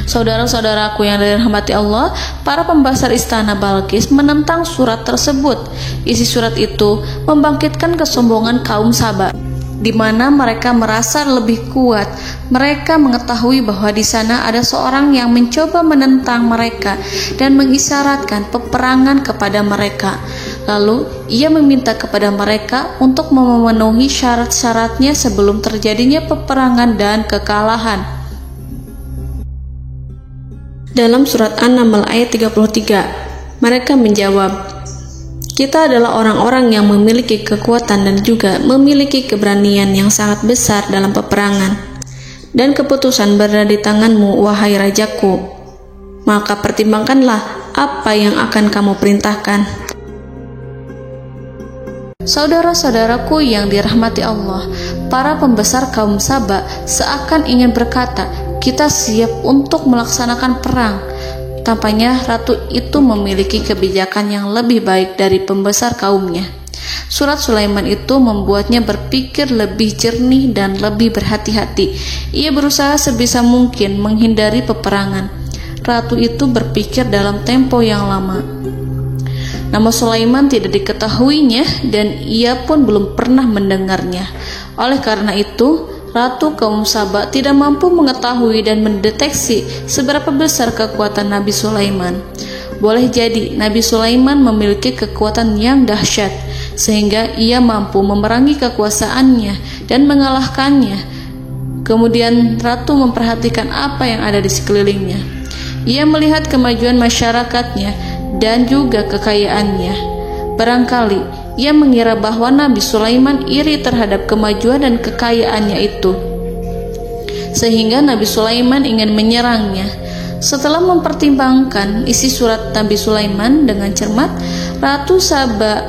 Saudara-saudaraku yang dirahmati Allah, para pembesar istana Balqis menentang surat tersebut. Isi surat itu membangkitkan kesombongan kaum Sabak, di mana mereka merasa lebih kuat. Mereka mengetahui bahwa di sana ada seorang yang mencoba menentang mereka dan mengisyaratkan peperangan kepada mereka. Lalu ia meminta kepada mereka untuk memenuhi syarat-syaratnya sebelum terjadinya peperangan dan kekalahan. Dalam surat An-Naml ayat 33, mereka menjawab, "Kita adalah orang-orang yang memiliki kekuatan dan juga memiliki keberanian yang sangat besar dalam peperangan. Dan keputusan berada di tanganmu, wahai rajaku. Maka pertimbangkanlah apa yang akan kamu perintahkan." Saudara-saudaraku yang dirahmati Allah, para pembesar kaum Sabak seakan ingin berkata, "Kita siap untuk melaksanakan perang." Tampaknya ratu itu memiliki kebijakan yang lebih baik dari pembesar kaumnya. Surat Sulaiman itu membuatnya berpikir lebih jernih dan lebih berhati-hati. Ia berusaha sebisa mungkin menghindari peperangan. Ratu itu berpikir dalam tempo yang lama. Nama Sulaiman tidak diketahuinya dan ia pun belum pernah mendengarnya. Oleh karena itu, Ratu kaum Sabak tidak mampu mengetahui dan mendeteksi seberapa besar kekuatan Nabi Sulaiman. boleh jadi Nabi Sulaiman memiliki kekuatan yang dahsyat, sehingga ia mampu memerangi kekuasaannya dan mengalahkannya. Kemudian ratu memperhatikan apa yang ada di sekelilingnya. Ia melihat kemajuan masyarakatnya dan juga kekayaannya. Barangkali ia mengira bahwa Nabi Sulaiman iri terhadap kemajuan dan kekayaannya itu, sehingga Nabi Sulaiman ingin menyerangnya. Setelah mempertimbangkan isi surat Nabi Sulaiman dengan cermat, Ratu Saba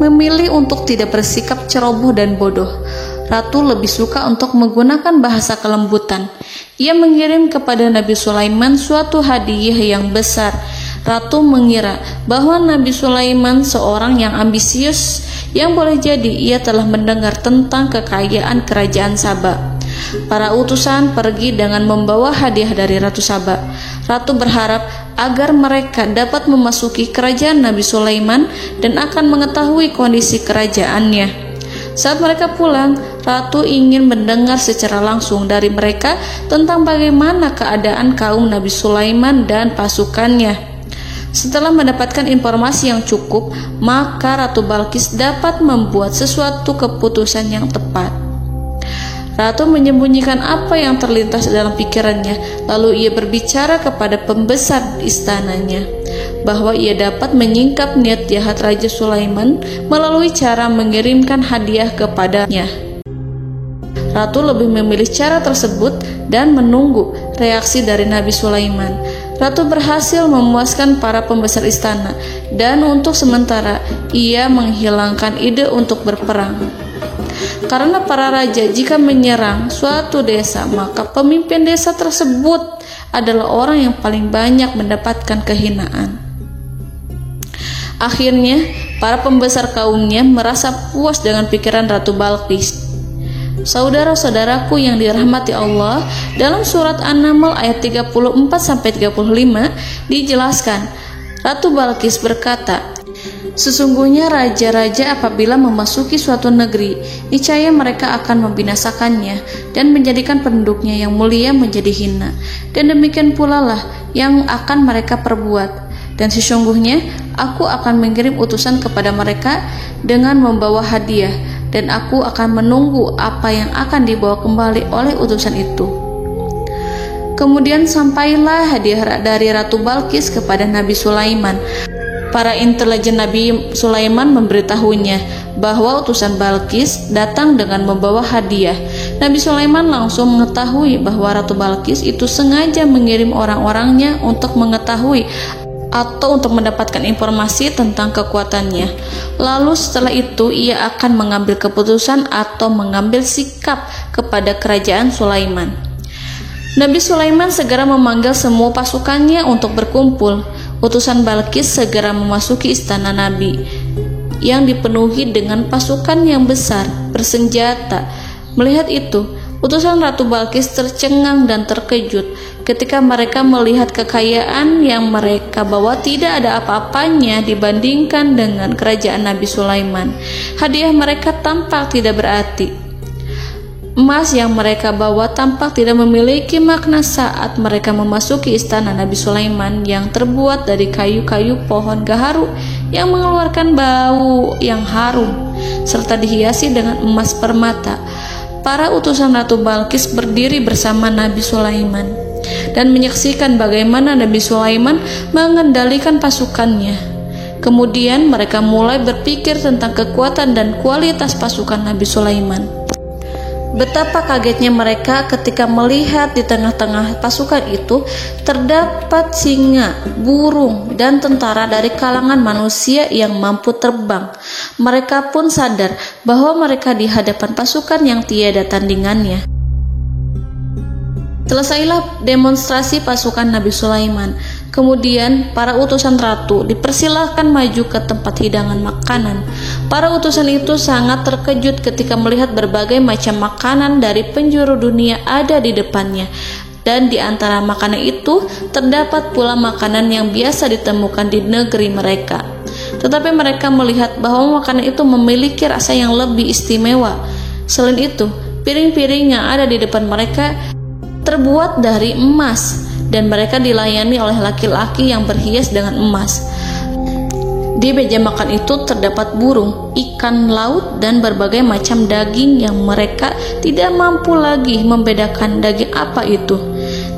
memilih untuk tidak bersikap ceroboh dan bodoh. Ratu lebih suka untuk menggunakan bahasa kelembutan. Ia mengirim kepada Nabi Sulaiman suatu hadiah yang besar. Ratu mengira bahwa Nabi Sulaiman seorang yang ambisius, yang boleh jadi ia telah mendengar tentang kekayaan kerajaan Saba. Para utusan pergi dengan membawa hadiah dari Ratu Saba. Ratu berharap agar mereka dapat memasuki kerajaan Nabi Sulaiman dan akan mengetahui kondisi kerajaannya. Saat mereka pulang, Ratu ingin mendengar secara langsung dari mereka tentang bagaimana keadaan kaum Nabi Sulaiman dan pasukannya. Setelah mendapatkan informasi yang cukup, maka Ratu Balqis dapat membuat sesuatu keputusan yang tepat. Ratu menyembunyikan apa yang terlintas dalam pikirannya, lalu ia berbicara kepada pembesar istananya bahwa ia dapat menyingkap niat jahat Raja Sulaiman melalui cara mengirimkan hadiah kepadanya. Ratu lebih memilih cara tersebut dan menunggu reaksi dari Nabi Sulaiman. Ratu berhasil memuaskan para pembesar istana, dan untuk sementara ia menghilangkan ide untuk berperang. Karena para raja jika menyerang suatu desa, maka pemimpin desa tersebut adalah orang yang paling banyak mendapatkan kehinaan. Akhirnya, para pembesar kaumnya merasa puas dengan pikiran Ratu Balqis. Saudara-saudaraku yang dirahmati Allah, dalam surat An-Naml ayat 34-35 dijelaskan, Ratu Balqis berkata, "Sesungguhnya raja-raja apabila memasuki suatu negeri, niscaya mereka akan membinasakannya dan menjadikan penduduknya yang mulia menjadi hina. Dan demikian pula lah yang akan mereka perbuat. Dan sesungguhnya aku akan mengirim utusan kepada mereka dengan membawa hadiah, dan aku akan menunggu apa yang akan dibawa kembali oleh utusan itu." Kemudian sampailah hadiah dari Ratu Balqis kepada Nabi Sulaiman. Para intelijen Nabi Sulaiman memberitahunya bahwa utusan Balqis datang dengan membawa hadiah. Nabi Sulaiman langsung mengetahui bahwa Ratu Balqis itu sengaja mengirim orang-orangnya untuk mengetahui atau untuk mendapatkan informasi tentang kekuatannya. Lalu setelah itu ia akan mengambil keputusan atau mengambil sikap kepada kerajaan Sulaiman. Nabi Sulaiman segera memanggil semua pasukannya untuk berkumpul. Utusan Balqis segera memasuki istana Nabi yang dipenuhi dengan pasukan yang besar, bersenjata. Melihat itu, utusan Ratu Balqis tercengang dan terkejut ketika mereka melihat kekayaan yang mereka bawa tidak ada apa-apanya dibandingkan dengan kerajaan Nabi Sulaiman. Hadiah mereka tampak tidak berarti. Emas yang mereka bawa tampak tidak memiliki makna saat mereka memasuki istana Nabi Sulaiman yang terbuat dari kayu-kayu pohon gaharu yang mengeluarkan bau yang harum serta dihiasi dengan emas permata. Para utusan Ratu Balqis berdiri bersama Nabi Sulaiman dan menyaksikan bagaimana Nabi Sulaiman mengendalikan pasukannya. Kemudian mereka mulai berpikir tentang kekuatan dan kualitas pasukan Nabi Sulaiman. Betapa kagetnya mereka ketika melihat di tengah-tengah pasukan itu terdapat singa, burung, dan tentara dari kalangan manusia yang mampu terbang. Mereka pun sadar bahwa mereka di hadapan pasukan yang tiada tandingannya. Selesailah demonstrasi pasukan Nabi Sulaiman. Kemudian para utusan ratu dipersilahkan maju ke tempat hidangan makanan. Para utusan itu sangat terkejut ketika melihat berbagai macam makanan dari penjuru dunia ada di depannya. Dan di antara makanan itu terdapat pula makanan yang biasa ditemukan di negeri mereka. Tetapi mereka melihat bahwa makanan itu memiliki rasa yang lebih istimewa. Selain itu, piring-piring yang ada di depan mereka terbuat dari emas dan mereka dilayani oleh laki-laki yang berhias dengan emas. Di meja makan itu terdapat burung, ikan laut, dan berbagai macam daging yang mereka tidak mampu lagi membedakan daging apa itu.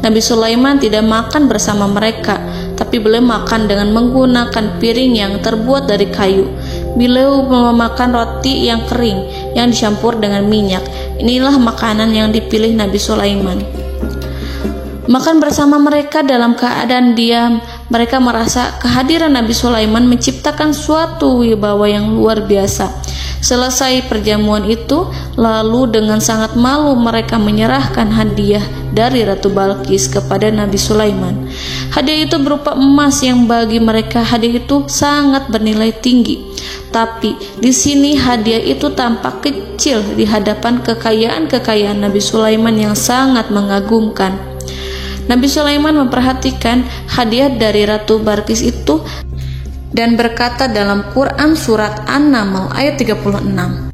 Nabi Sulaiman tidak makan bersama mereka, tapi beliau makan dengan menggunakan piring yang terbuat dari kayu. Beliau memakan roti yang kering yang dicampur dengan minyak. Inilah makanan yang dipilih Nabi Sulaiman. Makan bersama mereka dalam keadaan diam, mereka merasa kehadiran Nabi Sulaiman menciptakan suatu wibawa yang luar biasa. Selesai perjamuan itu, lalu dengan sangat malu mereka menyerahkan hadiah dari Ratu Balqis kepada Nabi Sulaiman. Hadiah itu berupa emas yang bagi mereka hadiah itu sangat bernilai tinggi. Tapi di sini hadiah itu tampak kecil di hadapan kekayaan-kekayaan Nabi Sulaiman yang sangat mengagumkan. Nabi Sulaiman memperhatikan hadiah dari Ratu Balqis itu dan berkata dalam Quran surat An-Naml ayat 36,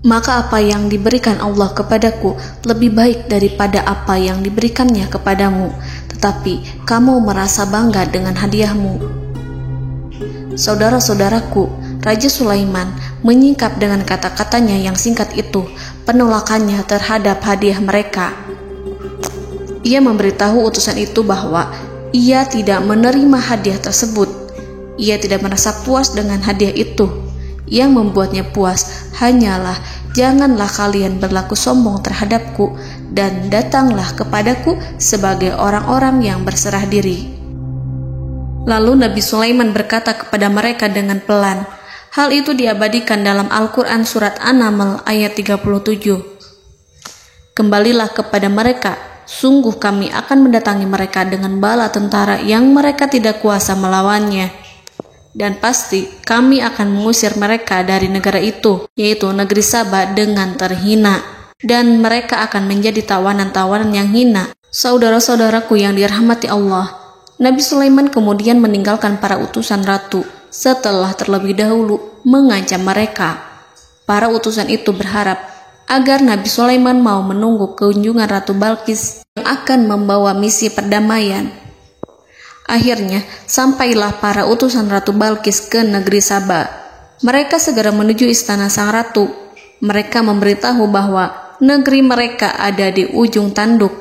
"Maka apa yang diberikan Allah kepadaku lebih baik daripada apa yang diberikannya kepadamu, tetapi kamu merasa bangga dengan hadiahmu." Saudara-saudaraku, Raja Sulaiman menyingkap dengan kata-katanya yang singkat itu penolakannya terhadap hadiah mereka. Ia memberitahu utusan itu bahwa ia tidak menerima hadiah tersebut. Ia tidak merasa puas dengan hadiah itu. Yang membuatnya puas hanyalah, "Janganlah kalian berlaku sombong terhadapku dan datanglah kepadaku sebagai orang-orang yang berserah diri." Lalu Nabi Sulaiman berkata kepada mereka dengan pelan. Hal itu diabadikan dalam Al-Quran surat An-Naml ayat 37. "Kembalilah kepada mereka. Sungguh kami akan mendatangi mereka dengan bala tentara yang mereka tidak kuasa melawannya. Dan pasti kami akan mengusir mereka dari negara itu, yaitu negeri Saba, dengan terhina. Dan mereka akan menjadi tawanan-tawanan yang hina." Saudara-saudaraku yang dirahmati Allah, Nabi Sulaiman kemudian meninggalkan para utusan ratu setelah terlebih dahulu mengancam mereka. Para utusan itu berharap agar Nabi Sulaiman mau menunggu kunjungan Ratu Balqis yang akan membawa misi perdamaian. Akhirnya, sampailah para utusan Ratu Balqis ke negeri Saba. Mereka segera menuju istana sang ratu. Mereka memberitahu bahwa negeri mereka ada di ujung tanduk.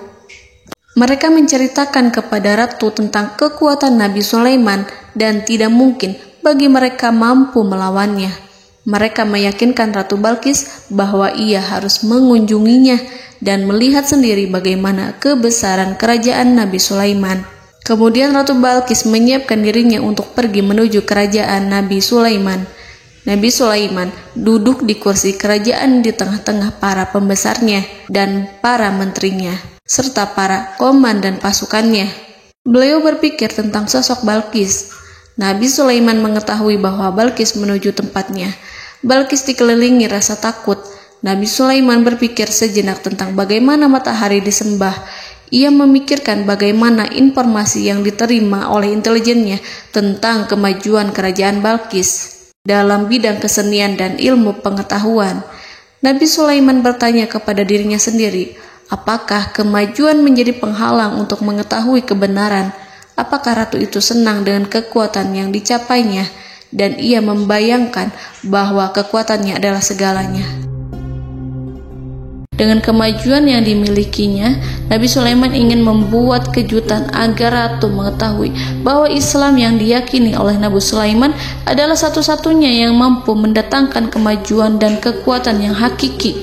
Mereka menceritakan kepada ratu tentang kekuatan Nabi Sulaiman dan tidak mungkin bagi mereka mampu melawannya. Mereka meyakinkan Ratu Balqis bahwa ia harus mengunjunginya dan melihat sendiri bagaimana kebesaran kerajaan Nabi Sulaiman. Kemudian Ratu Balqis menyiapkan dirinya untuk pergi menuju kerajaan Nabi Sulaiman. Nabi Sulaiman duduk di kursi kerajaan di tengah-tengah para pembesarnya dan para menterinya, serta para komandan pasukannya. Beliau berpikir tentang sosok Balqis. Nabi Sulaiman mengetahui bahwa Balqis menuju tempatnya. Balqis dikelilingi rasa takut. Nabi Sulaiman berpikir sejenak tentang bagaimana matahari disembah. Ia memikirkan bagaimana informasi yang diterima oleh intelijennya tentang kemajuan kerajaan Balqis dalam bidang kesenian dan ilmu pengetahuan. Nabi Sulaiman bertanya kepada dirinya sendiri, apakah kemajuan menjadi penghalang untuk mengetahui kebenaran? Apakah ratu itu senang dengan kekuatan yang dicapainya? Dan ia membayangkan bahwa kekuatannya adalah segalanya. Dengan kemajuan yang dimilikinya, Nabi Sulaiman ingin membuat kejutan agar ratu mengetahui bahwa Islam yang diyakini oleh Nabi Sulaiman adalah satu-satunya yang mampu mendatangkan kemajuan dan kekuatan yang hakiki,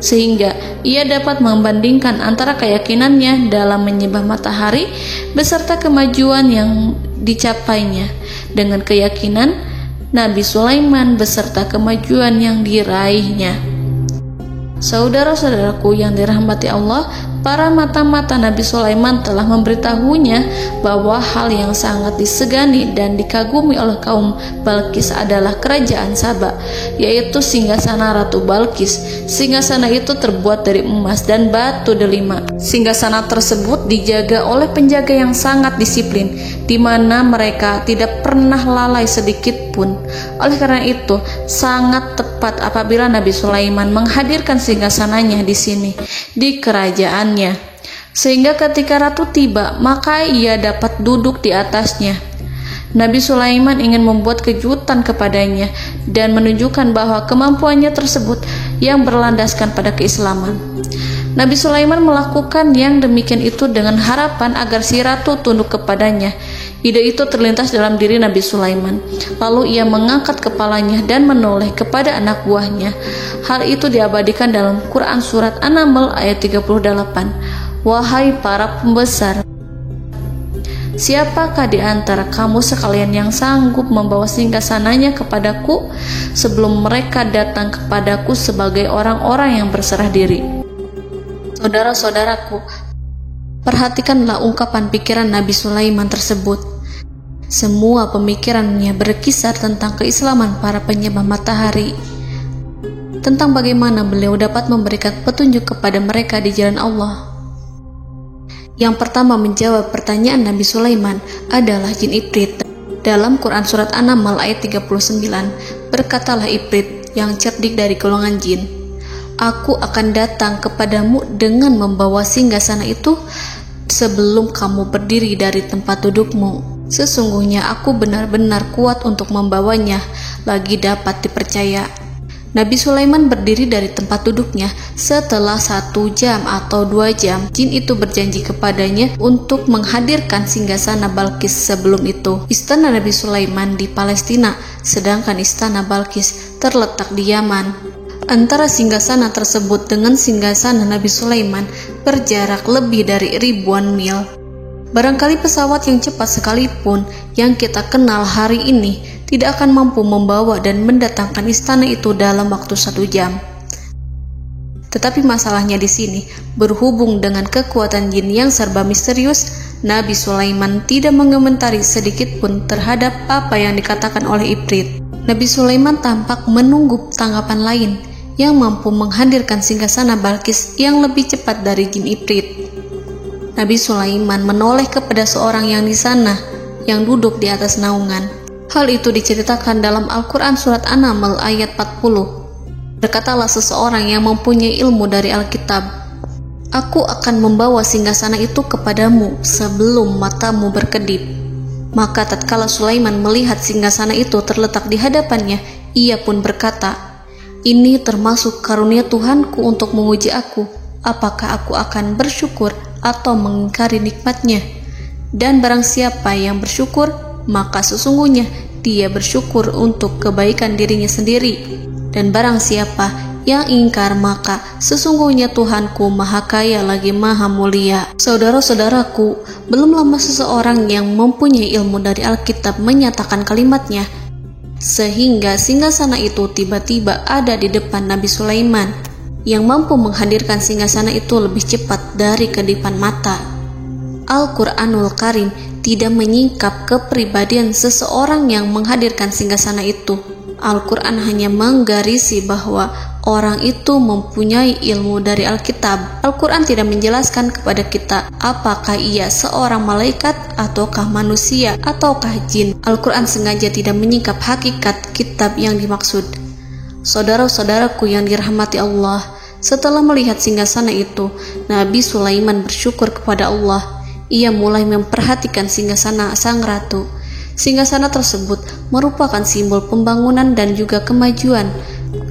sehingga ia dapat membandingkan antara keyakinannya dalam menyembah matahari beserta kemajuan yang dicapainya dengan keyakinan Nabi Sulaiman beserta kemajuan yang diraihnya. Saudara-saudaraku yang dirahmati Allah, para mata-mata Nabi Sulaiman telah memberitahunya bahwa hal yang sangat disegani dan dikagumi oleh kaum Balqis adalah kerajaan Saba, yaitu singgasana Ratu Balqis. Singgasana itu terbuat dari emas dan batu delima. Singgasana tersebut dijaga oleh penjaga yang sangat disiplin, di mana mereka tidak pernah lalai sedikit pun. Oleh karena itu, sangat tepat apabila Nabi Sulaiman menghadirkan singgasananya di sini, di kerajaannya. sehingga ketika ratu tiba, maka ia dapat duduk di atasnya. Nabi Sulaiman ingin membuat kejutan kepadanya dan menunjukkan bahwa kemampuannya tersebut yang berlandaskan pada keislaman. Nabi Sulaiman melakukan yang demikian itu dengan harapan agar si ratu tunduk kepadanya. Ide itu terlintas dalam diri Nabi Sulaiman. Lalu ia mengangkat kepalanya dan menoleh kepada anak buahnya. Hal itu diabadikan dalam Quran Surat An-Naml ayat 38. Wahai para pembesar, siapakah di antara kamu sekalian yang sanggup membawa singgasananya kepadaku sebelum mereka datang kepadaku sebagai orang-orang yang berserah diri? Saudara-saudaraku, perhatikanlah ungkapan pikiran Nabi Sulaiman tersebut. Semua pemikirannya berkisar tentang keislaman para penyembah matahari, tentang bagaimana beliau dapat memberikan petunjuk kepada mereka di jalan Allah. Yang pertama menjawab pertanyaan Nabi Sulaiman adalah jin Ifrit. Dalam Quran Surat An-Naml ayat 39, berkatalah Ifrit yang cerdik dari golongan jin, "Aku akan datang kepadamu dengan membawa singgasana itu sebelum kamu berdiri dari tempat dudukmu. Sesungguhnya aku benar-benar kuat untuk membawanya, lagi dapat dipercaya." Nabi Sulaiman berdiri dari tempat duduknya. Setelah 1 jam atau 2 jam, jin itu berjanji kepadanya untuk menghadirkan singgasana Balkis. Sebelum itu, istana Nabi Sulaiman di Palestina, sedangkan istana Balkis terletak di Yaman. Antara singgasana tersebut dengan singgasana Nabi Sulaiman berjarak lebih dari ribuan mil. Barangkali pesawat yang cepat sekalipun yang kita kenal hari ini tidak akan mampu membawa dan mendatangkan istana itu dalam waktu 1 jam. Tetapi masalahnya di sini, berhubung dengan kekuatan jin yang serba misterius, Nabi Sulaiman tidak mengomentari sedikit pun terhadap apa yang dikatakan oleh Ifrit. Nabi Sulaiman tampak menunggu tanggapan lain yang mampu menghadirkan singgasana Balkis yang lebih cepat dari jin Ifrit. Nabi Sulaiman menoleh kepada seorang yang di sana, yang duduk di atas naungan. Hal itu diceritakan dalam Al-Quran Surat An-Naml ayat 40. Berkatalah seseorang yang mempunyai ilmu dari Alkitab, "Aku akan membawa singgasana itu kepadamu sebelum matamu berkedip." Maka tatkala Sulaiman melihat singgasana itu terletak di hadapannya, ia pun berkata, "Ini termasuk karunia Tuhanku untuk menguji aku, apakah aku akan bersyukur atau mengingkari nikmatnya? Dan barang siapa yang bersyukur, maka sesungguhnya dia bersyukur untuk kebaikan dirinya sendiri. Dan barang siapa yang ingkar, maka sesungguhnya Tuhanku Maha Kaya lagi Maha Mulia." Saudara-saudaraku, belum lama seseorang yang mempunyai ilmu dari Alkitab menyatakan kalimatnya, sehingga singgasana itu tiba-tiba ada di depan Nabi Sulaiman, yang mampu menghadirkan singgasana itu lebih cepat dari kedipan mata. Al-Quranul Karim tidak menyingkap kepribadian seseorang yang menghadirkan singgasana itu. Al-Quran hanya menggarisi bahwa orang itu mempunyai ilmu dari Alkitab. Al-Quran tidak menjelaskan kepada kita apakah ia seorang malaikat, ataukah manusia, ataukah jin. Al-Quran sengaja tidak menyingkap hakikat kitab yang dimaksud. Saudara-saudaraku yang dirahmati Allah, setelah melihat singgasana itu, Nabi Sulaiman bersyukur kepada Allah. Ia mulai memperhatikan singgasana sang ratu. Singgasana tersebut merupakan simbol pembangunan dan juga kemajuan.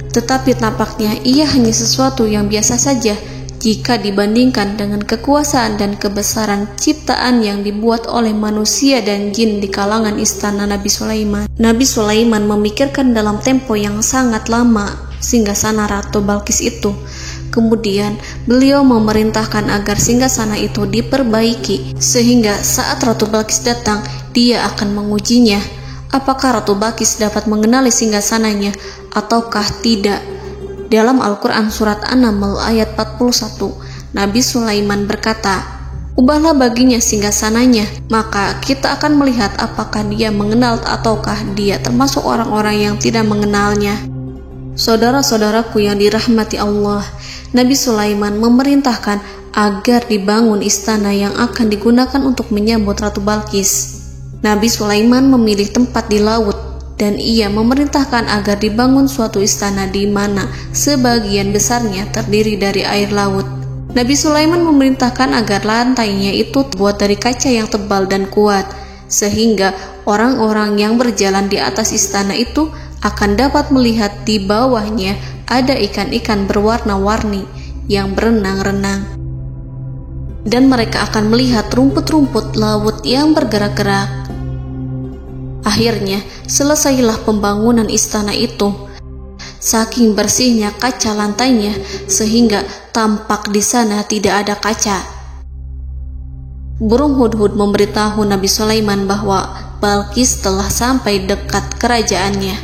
Tetapi tampaknya ia hanya sesuatu yang biasa saja jika dibandingkan dengan kekuasaan dan kebesaran ciptaan yang dibuat oleh manusia dan jin di kalangan istana Nabi Sulaiman. Nabi Sulaiman memikirkan dalam tempo yang sangat lama singgasana Ratu Balkis itu. Kemudian beliau memerintahkan agar singgasana itu diperbaiki, sehingga saat Ratu Balkis datang, dia akan mengujinya. Apakah Ratu Balkis dapat mengenali singgasananya ataukah tidak? Dalam Al-Quran Surat An-Naml ayat 41, Nabi Sulaiman berkata, "Ubahlah baginya singgasananya, maka kita akan melihat apakah dia mengenal ataukah dia termasuk orang-orang yang tidak mengenalnya." Saudara-saudaraku yang dirahmati Allah, Nabi Sulaiman memerintahkan agar dibangun istana yang akan digunakan untuk menyambut Ratu Balkis. Nabi Sulaiman memilih tempat di laut, dan ia memerintahkan agar dibangun suatu istana di mana sebagian besarnya terdiri dari air laut. Nabi Sulaiman memerintahkan agar lantainya itu terbuat dari kaca yang tebal dan kuat, sehingga orang-orang yang berjalan di atas istana itu akan dapat melihat di bawahnya ada ikan-ikan berwarna-warni yang berenang-renang. Dan mereka akan melihat rumput-rumput laut yang bergerak-gerak. Akhirnya, selesailah pembangunan istana itu. Saking bersihnya kaca lantainya, sehingga tampak di sana tidak ada kaca. Burung hudhud memberitahu Nabi Sulaiman bahwa Balqis telah sampai dekat kerajaannya.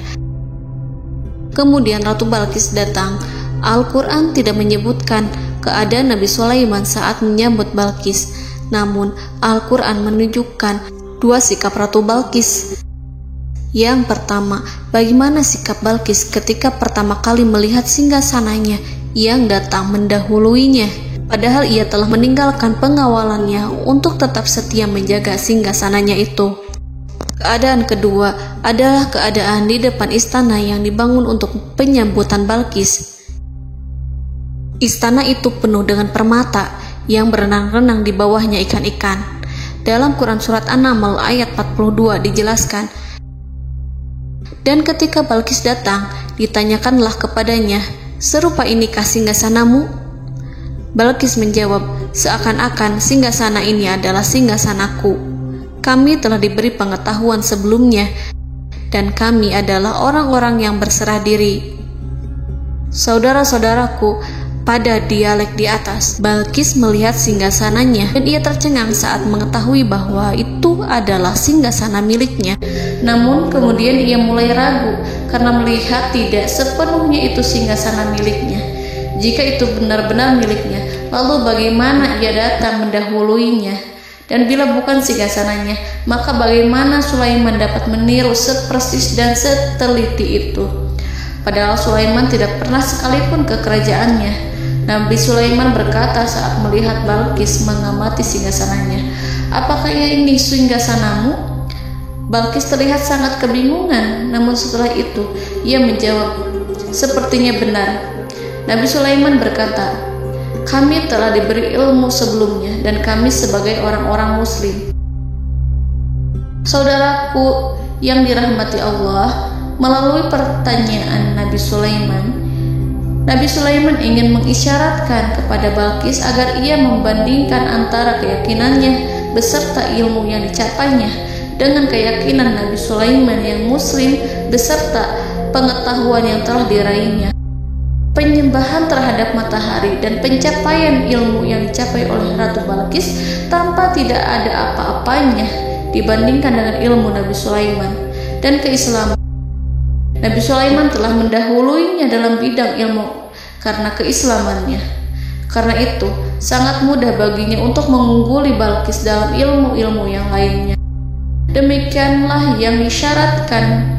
Kemudian Ratu Balqis datang. Al-Quran tidak menyebutkan keadaan Nabi Sulaiman saat menyambut Balqis, namun Al-Quran menunjukkan dua sikap Ratu Balqis. Yang pertama, bagaimana sikap Balqis ketika pertama kali melihat singgasananya yang datang mendahuluinya, padahal ia telah meninggalkan pengawalannya untuk tetap setia menjaga singgasananya itu. Keadaan kedua adalah keadaan di depan istana yang dibangun untuk penyambutan Balqis. Istana itu penuh dengan permata yang berenang-renang di bawahnya ikan-ikan. Dalam Quran Surat An-Naml ayat 42 dijelaskan, dan ketika Balqis datang, ditanyakanlah kepadanya, serupa inikah singgasanamu? Balqis menjawab, seakan-akan singgasana ini adalah singgasanaku. Kami telah diberi pengetahuan sebelumnya, dan kami adalah orang-orang yang berserah diri. Saudara-saudaraku, pada dialek di atas, Balqis melihat singgasananya dan ia tercengang saat mengetahui bahwa itu adalah singgasana miliknya. Namun kemudian ia mulai ragu karena melihat tidak sepenuhnya itu singgasana miliknya. Jika itu benar-benar miliknya, lalu bagaimana ia datang mendahuluinya? Dan bila bukan singgasananya, maka bagaimana Sulaiman dapat meniru sepersis dan seteliti itu? Padahal Sulaiman tidak pernah sekalipun ke kerajaannya. Nabi Sulaiman berkata saat melihat Balqis mengamati singgasananya, apakah ini singgasanamu? Balqis terlihat sangat kebingungan, namun setelah itu ia menjawab, sepertinya benar. Nabi Sulaiman berkata, kami telah diberi ilmu sebelumnya dan kami sebagai orang-orang muslim. Saudaraku yang dirahmati Allah, melalui pertanyaan Nabi Sulaiman ingin mengisyaratkan kepada Balqis agar ia membandingkan antara keyakinannya beserta ilmu yang dicapainya dengan keyakinan Nabi Sulaiman yang muslim beserta pengetahuan yang telah diraihnya. Penyembahan terhadap matahari dan pencapaian ilmu yang dicapai oleh Ratu Balqis tanpa tidak ada apa-apanya dibandingkan dengan ilmu Nabi Sulaiman dan keislaman. Nabi Sulaiman telah mendahuluinya dalam bidang ilmu karena keislamannya. Karena itu, sangat mudah baginya untuk mengungguli Balqis dalam ilmu-ilmu yang lainnya. Demikianlah yang disyaratkan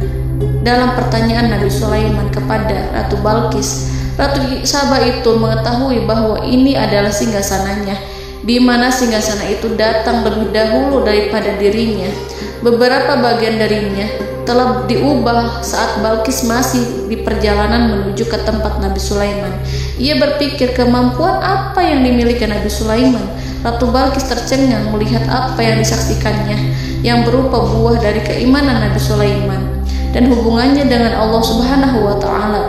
dalam pertanyaan Nabi Sulaiman kepada Ratu Balqis. Ratu Saba itu mengetahui bahwa ini adalah singgasananya, di mana singgasana itu datang lebih dahulu daripada dirinya. Beberapa bagian darinya telah diubah saat Balqis masih di perjalanan menuju ke tempat Nabi Sulaiman. Ia berpikir kemampuan apa yang dimiliki Nabi Sulaiman. Ratu Balqis tercengang melihat apa yang disaksikannya, yang berupa buah dari keimanan Nabi Sulaiman dan hubungannya dengan Allah Subhanahu wa Ta'ala.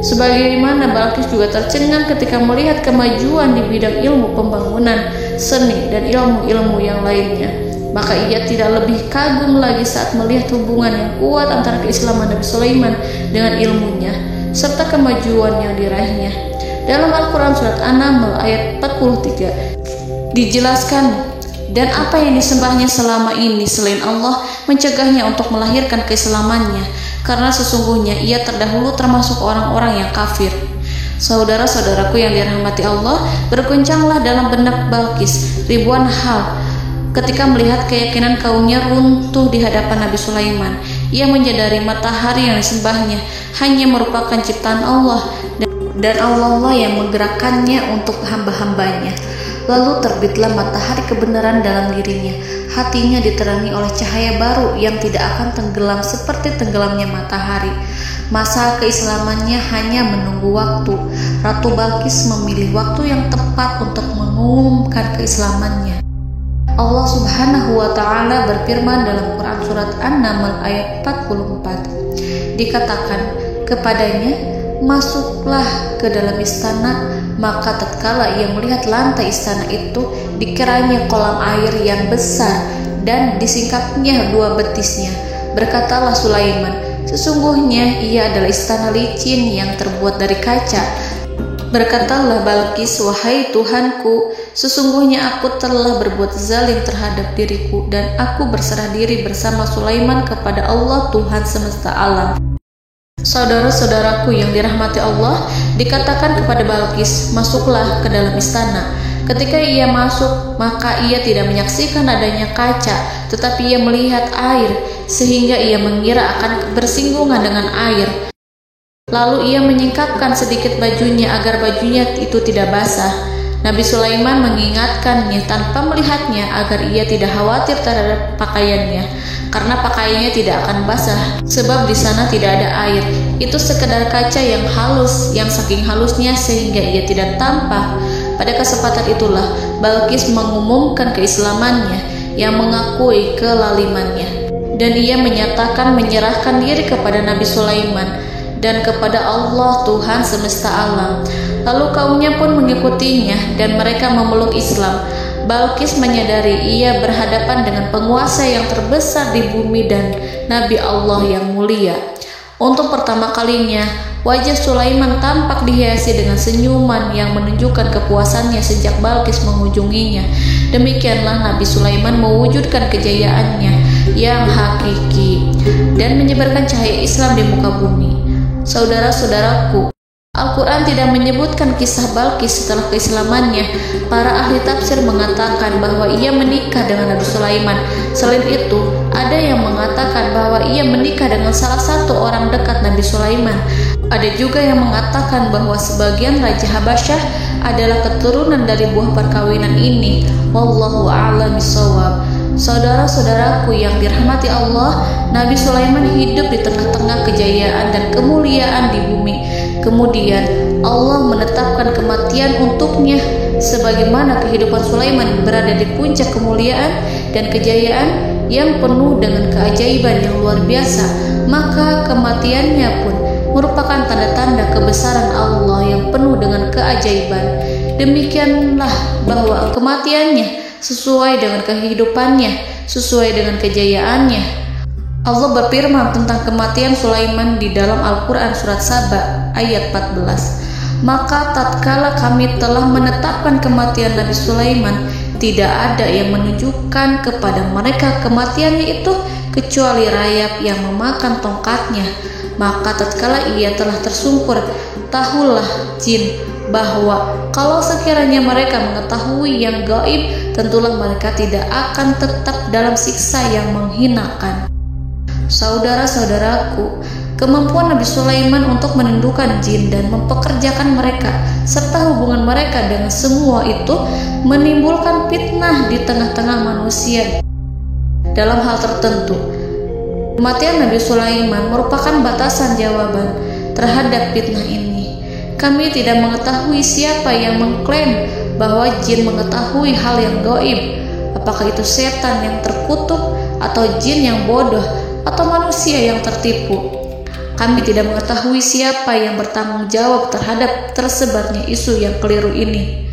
Sebagaimana Balqis juga tercengang ketika melihat kemajuan di bidang ilmu pembangunan, seni, dan ilmu-ilmu yang lainnya. Maka ia tidak lebih kagum lagi saat melihat hubungan yang kuat antara keislaman Nabi Sulaiman dengan ilmunya, serta kemajuan yang diraihnya. Dalam Al-Quran Surat An-Naml ayat 43 dijelaskan, dan apa yang disembahnya selama ini selain Allah mencegahnya untuk melahirkan keislamannya, karena sesungguhnya ia terdahulu termasuk orang-orang yang kafir. Saudara-saudaraku yang dirahmati Allah, berguncanglah dalam benak Balqis ribuan hal ketika melihat keyakinan kaumnya runtuh di hadapan Nabi Sulaiman. Ia menyadari matahari yang disembahnya hanya merupakan ciptaan Allah, dan Allah lah yang menggerakkannya untuk hamba-hambanya. Lalu terbitlah matahari kebenaran dalam dirinya. Hatinya diterangi oleh cahaya baru yang tidak akan tenggelam seperti tenggelamnya matahari. Masa keislamannya hanya menunggu waktu. Ratu Balqis memilih waktu yang tepat untuk mengumumkan keislamannya. Allah Subhanahu wa Ta'ala berfirman dalam Quran Surat An-Naml ayat 44. Dikatakan kepadanya, masuklah ke dalam istana. Maka tatkala ia melihat lantai istana itu, dikiranya kolam air yang besar dan disingkapnya 2 betisnya. Berkatalah Sulaiman, sesungguhnya ia adalah istana licin yang terbuat dari kaca. Berkatalah Balqis, wahai Tuhanku, sesungguhnya aku telah berbuat zalim terhadap diriku dan aku berserah diri bersama Sulaiman kepada Allah Tuhan semesta alam. Saudara-saudaraku yang dirahmati Allah, dikatakan kepada Balqis, masuklah ke dalam istana. Ketika ia masuk, maka ia tidak menyaksikan adanya kaca, tetapi ia melihat air, sehingga ia mengira akan bersinggungan dengan air. Lalu ia menyingkapkan sedikit bajunya agar bajunya itu tidak basah. Nabi Sulaiman mengingatkannya tanpa melihatnya agar ia tidak khawatir terhadap pakaiannya, karena pakaiannya tidak akan basah, sebab di sana tidak ada air. Itu sekedar kaca yang halus, yang saking halusnya sehingga ia tidak tampak. Pada kesempatan itulah Balqis mengumumkan keislamannya yang mengakui kelalimannya, dan ia menyatakan menyerahkan diri kepada Nabi Sulaiman dan kepada Allah Tuhan semesta alam. Lalu kaumnya pun mengikutinya dan mereka memeluk Islam. Balqis menyadari ia berhadapan dengan penguasa yang terbesar di bumi dan Nabi Allah yang mulia. Untuk pertama kalinya, wajah Sulaiman tampak dihiasi dengan senyuman yang menunjukkan kepuasannya sejak Balqis mengunjunginya. Demikianlah Nabi Sulaiman mewujudkan kejayaannya yang hakiki dan menyebarkan cahaya Islam di muka bumi. Saudara-saudaraku, Al-Quran tidak menyebutkan kisah Balqis setelah keislamannya. Para ahli tafsir mengatakan bahwa ia menikah dengan Nabi Sulaiman. Selain itu, ada yang mengatakan bahwa ia menikah dengan salah satu orang dekat Nabi Sulaiman. Ada juga yang mengatakan bahwa sebagian Raja Habasyah adalah keturunan dari buah perkawinan ini. Wallahu a'lam bishawab. Saudara-saudaraku yang dirahmati Allah, Nabi Sulaiman hidup di tengah-tengah kejayaan dan kemuliaan di bumi. Kemudian Allah menetapkan kematian untuknya, sebagaimana kehidupan Sulaiman berada di puncak kemuliaan dan kejayaan yang penuh dengan keajaiban yang luar biasa. Maka kematiannya pun merupakan tanda-tanda kebesaran Allah yang penuh dengan keajaiban. Demikianlah bahwa kematiannya sesuai dengan kehidupannya, sesuai dengan kejayaannya. Allah berfirman tentang kematian Sulaiman di dalam Al-Quran Surat Saba ayat 14. Maka tatkala kami telah menetapkan kematian Nabi Sulaiman, tidak ada yang menunjukkan kepada mereka kematiannya itu kecuali rayap yang memakan tongkatnya. Maka tatkala ia telah tersungkur, tahulah jin bahwa kalau sekiranya mereka mengetahui yang gaib, tentulah mereka tidak akan tetap dalam siksa yang menghinakan. Saudara-saudaraku, kemampuan Nabi Sulaiman untuk menundukkan jin dan mempekerjakan mereka serta hubungan mereka dengan semua itu menimbulkan fitnah di tengah-tengah manusia. Dalam hal tertentu, kematian Nabi Sulaiman merupakan batasan jawaban terhadap fitnah ini. Kami tidak mengetahui siapa yang mengklaim bahwa jin mengetahui hal yang gaib. Apakah itu setan yang terkutuk, atau jin yang bodoh, atau manusia yang tertipu? Kami tidak mengetahui siapa yang bertanggung jawab terhadap tersebarnya isu yang keliru ini.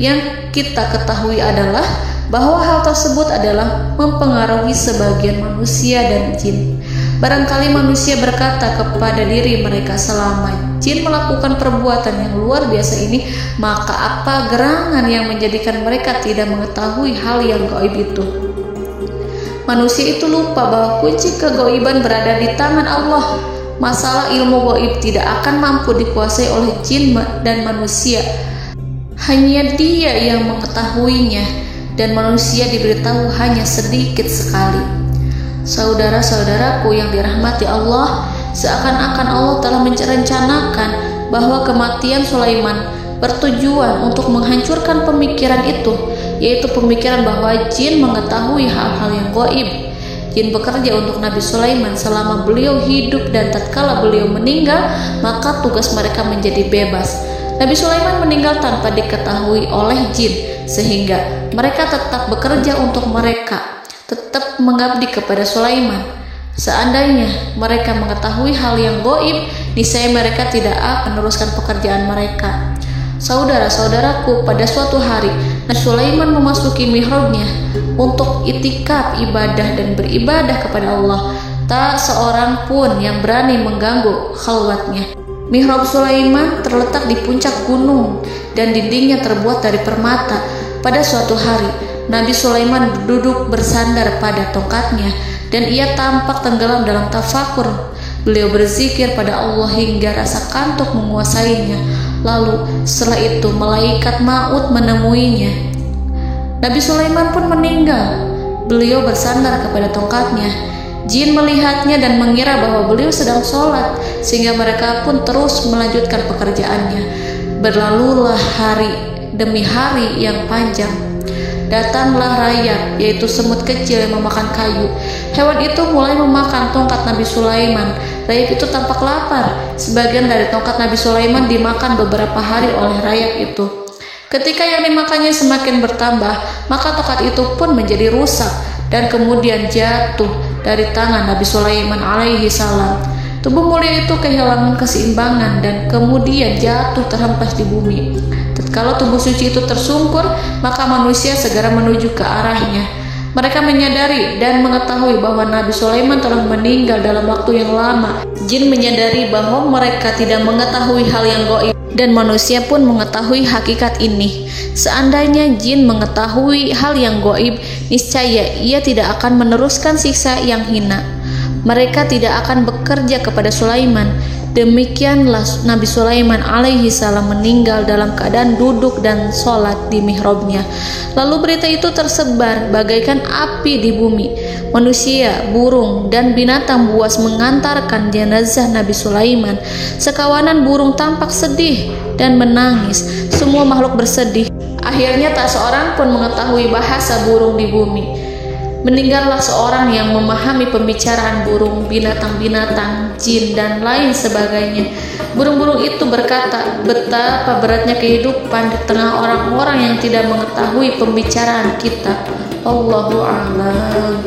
Yang kita ketahui adalah bahwa hal tersebut adalah mempengaruhi sebagian manusia dan jin. Barangkali manusia berkata kepada diri mereka, selama jin melakukan perbuatan yang luar biasa ini, maka apa gerangan yang menjadikan mereka tidak mengetahui hal yang gaib itu? Manusia itu lupa bahwa kunci kegaiban berada di tangan Allah. Masalah ilmu gaib tidak akan mampu dikuasai oleh jin dan manusia. Hanya Dia yang mengetahuinya, dan manusia diberitahu hanya sedikit sekali. Saudara-saudaraku yang dirahmati Allah, seakan-akan Allah telah merencanakan bahwa kematian Sulaiman bertujuan untuk menghancurkan pemikiran itu, yaitu pemikiran bahwa jin mengetahui hal-hal yang gaib. Jin bekerja untuk Nabi Sulaiman selama beliau hidup, dan tatkala beliau meninggal, maka tugas mereka menjadi bebas. Nabi Sulaiman meninggal tanpa diketahui oleh jin, sehingga mereka tetap bekerja untuk mereka, tetap mengabdi kepada Sulaiman. Seandainya mereka mengetahui hal yang gaib, niscaya mereka tidak akan meneruskan pekerjaan mereka. Saudara-saudaraku, pada suatu hari Nabi Sulaiman memasuki mihrabnya untuk itikaf ibadah dan beribadah kepada Allah. Tak seorang pun yang berani mengganggu khalwatnya. Mihrab Sulaiman terletak di puncak gunung dan dindingnya terbuat dari permata. Pada suatu hari Nabi Sulaiman duduk bersandar pada tongkatnya dan ia tampak tenggelam dalam tafakur. Beliau berzikir pada Allah hingga rasa kantuk menguasainya. Lalu setelah itu malaikat maut menemuinya. Nabi Sulaiman pun meninggal. Beliau bersandar kepada tongkatnya. Jin melihatnya dan mengira bahwa beliau sedang sholat, sehingga mereka pun terus melanjutkan pekerjaannya. Berlalulah hari demi hari yang panjang. Datanglah rayap, yaitu semut kecil yang memakan kayu. Hewan itu mulai memakan tongkat Nabi Sulaiman. Rayap itu tampak lapar. Sebagian dari tongkat Nabi Sulaiman dimakan beberapa hari oleh rayap itu. Ketika yang dimakannya semakin bertambah, maka tongkat itu pun menjadi rusak dan kemudian jatuh dari tangan Nabi Sulaiman alaihi salam. Tubuh mulia itu kehilangan keseimbangan dan kemudian jatuh terhempas di bumi. Tatkala tubuh suci itu tersungkur, maka manusia segera menuju ke arahnya. Mereka menyadari dan mengetahui bahwa Nabi Sulaiman telah meninggal dalam waktu yang lama. Jin menyadari bahwa mereka tidak mengetahui hal yang gaib, dan manusia pun mengetahui hakikat ini. Seandainya jin mengetahui hal yang gaib, niscaya ia tidak akan meneruskan siksa yang hina. Mereka tidak akan bekerja kepada Sulaiman. Demikianlah Nabi Sulaiman alaihi salam meninggal dalam keadaan duduk dan sholat di mihrabnya. Lalu berita itu tersebar bagaikan api di bumi. Manusia, burung, dan binatang buas mengantarkan jenazah Nabi Sulaiman. Sekawanan burung tampak sedih dan menangis. Semua makhluk bersedih. Akhirnya tak seorang pun mengetahui bahasa burung di bumi. Meninggallah seorang yang memahami pembicaraan burung, binatang-binatang, jin, dan lain sebagainya. Burung-burung itu berkata, betapa beratnya kehidupan di tengah orang-orang yang tidak mengetahui pembicaraan kita. Allahu a'lam.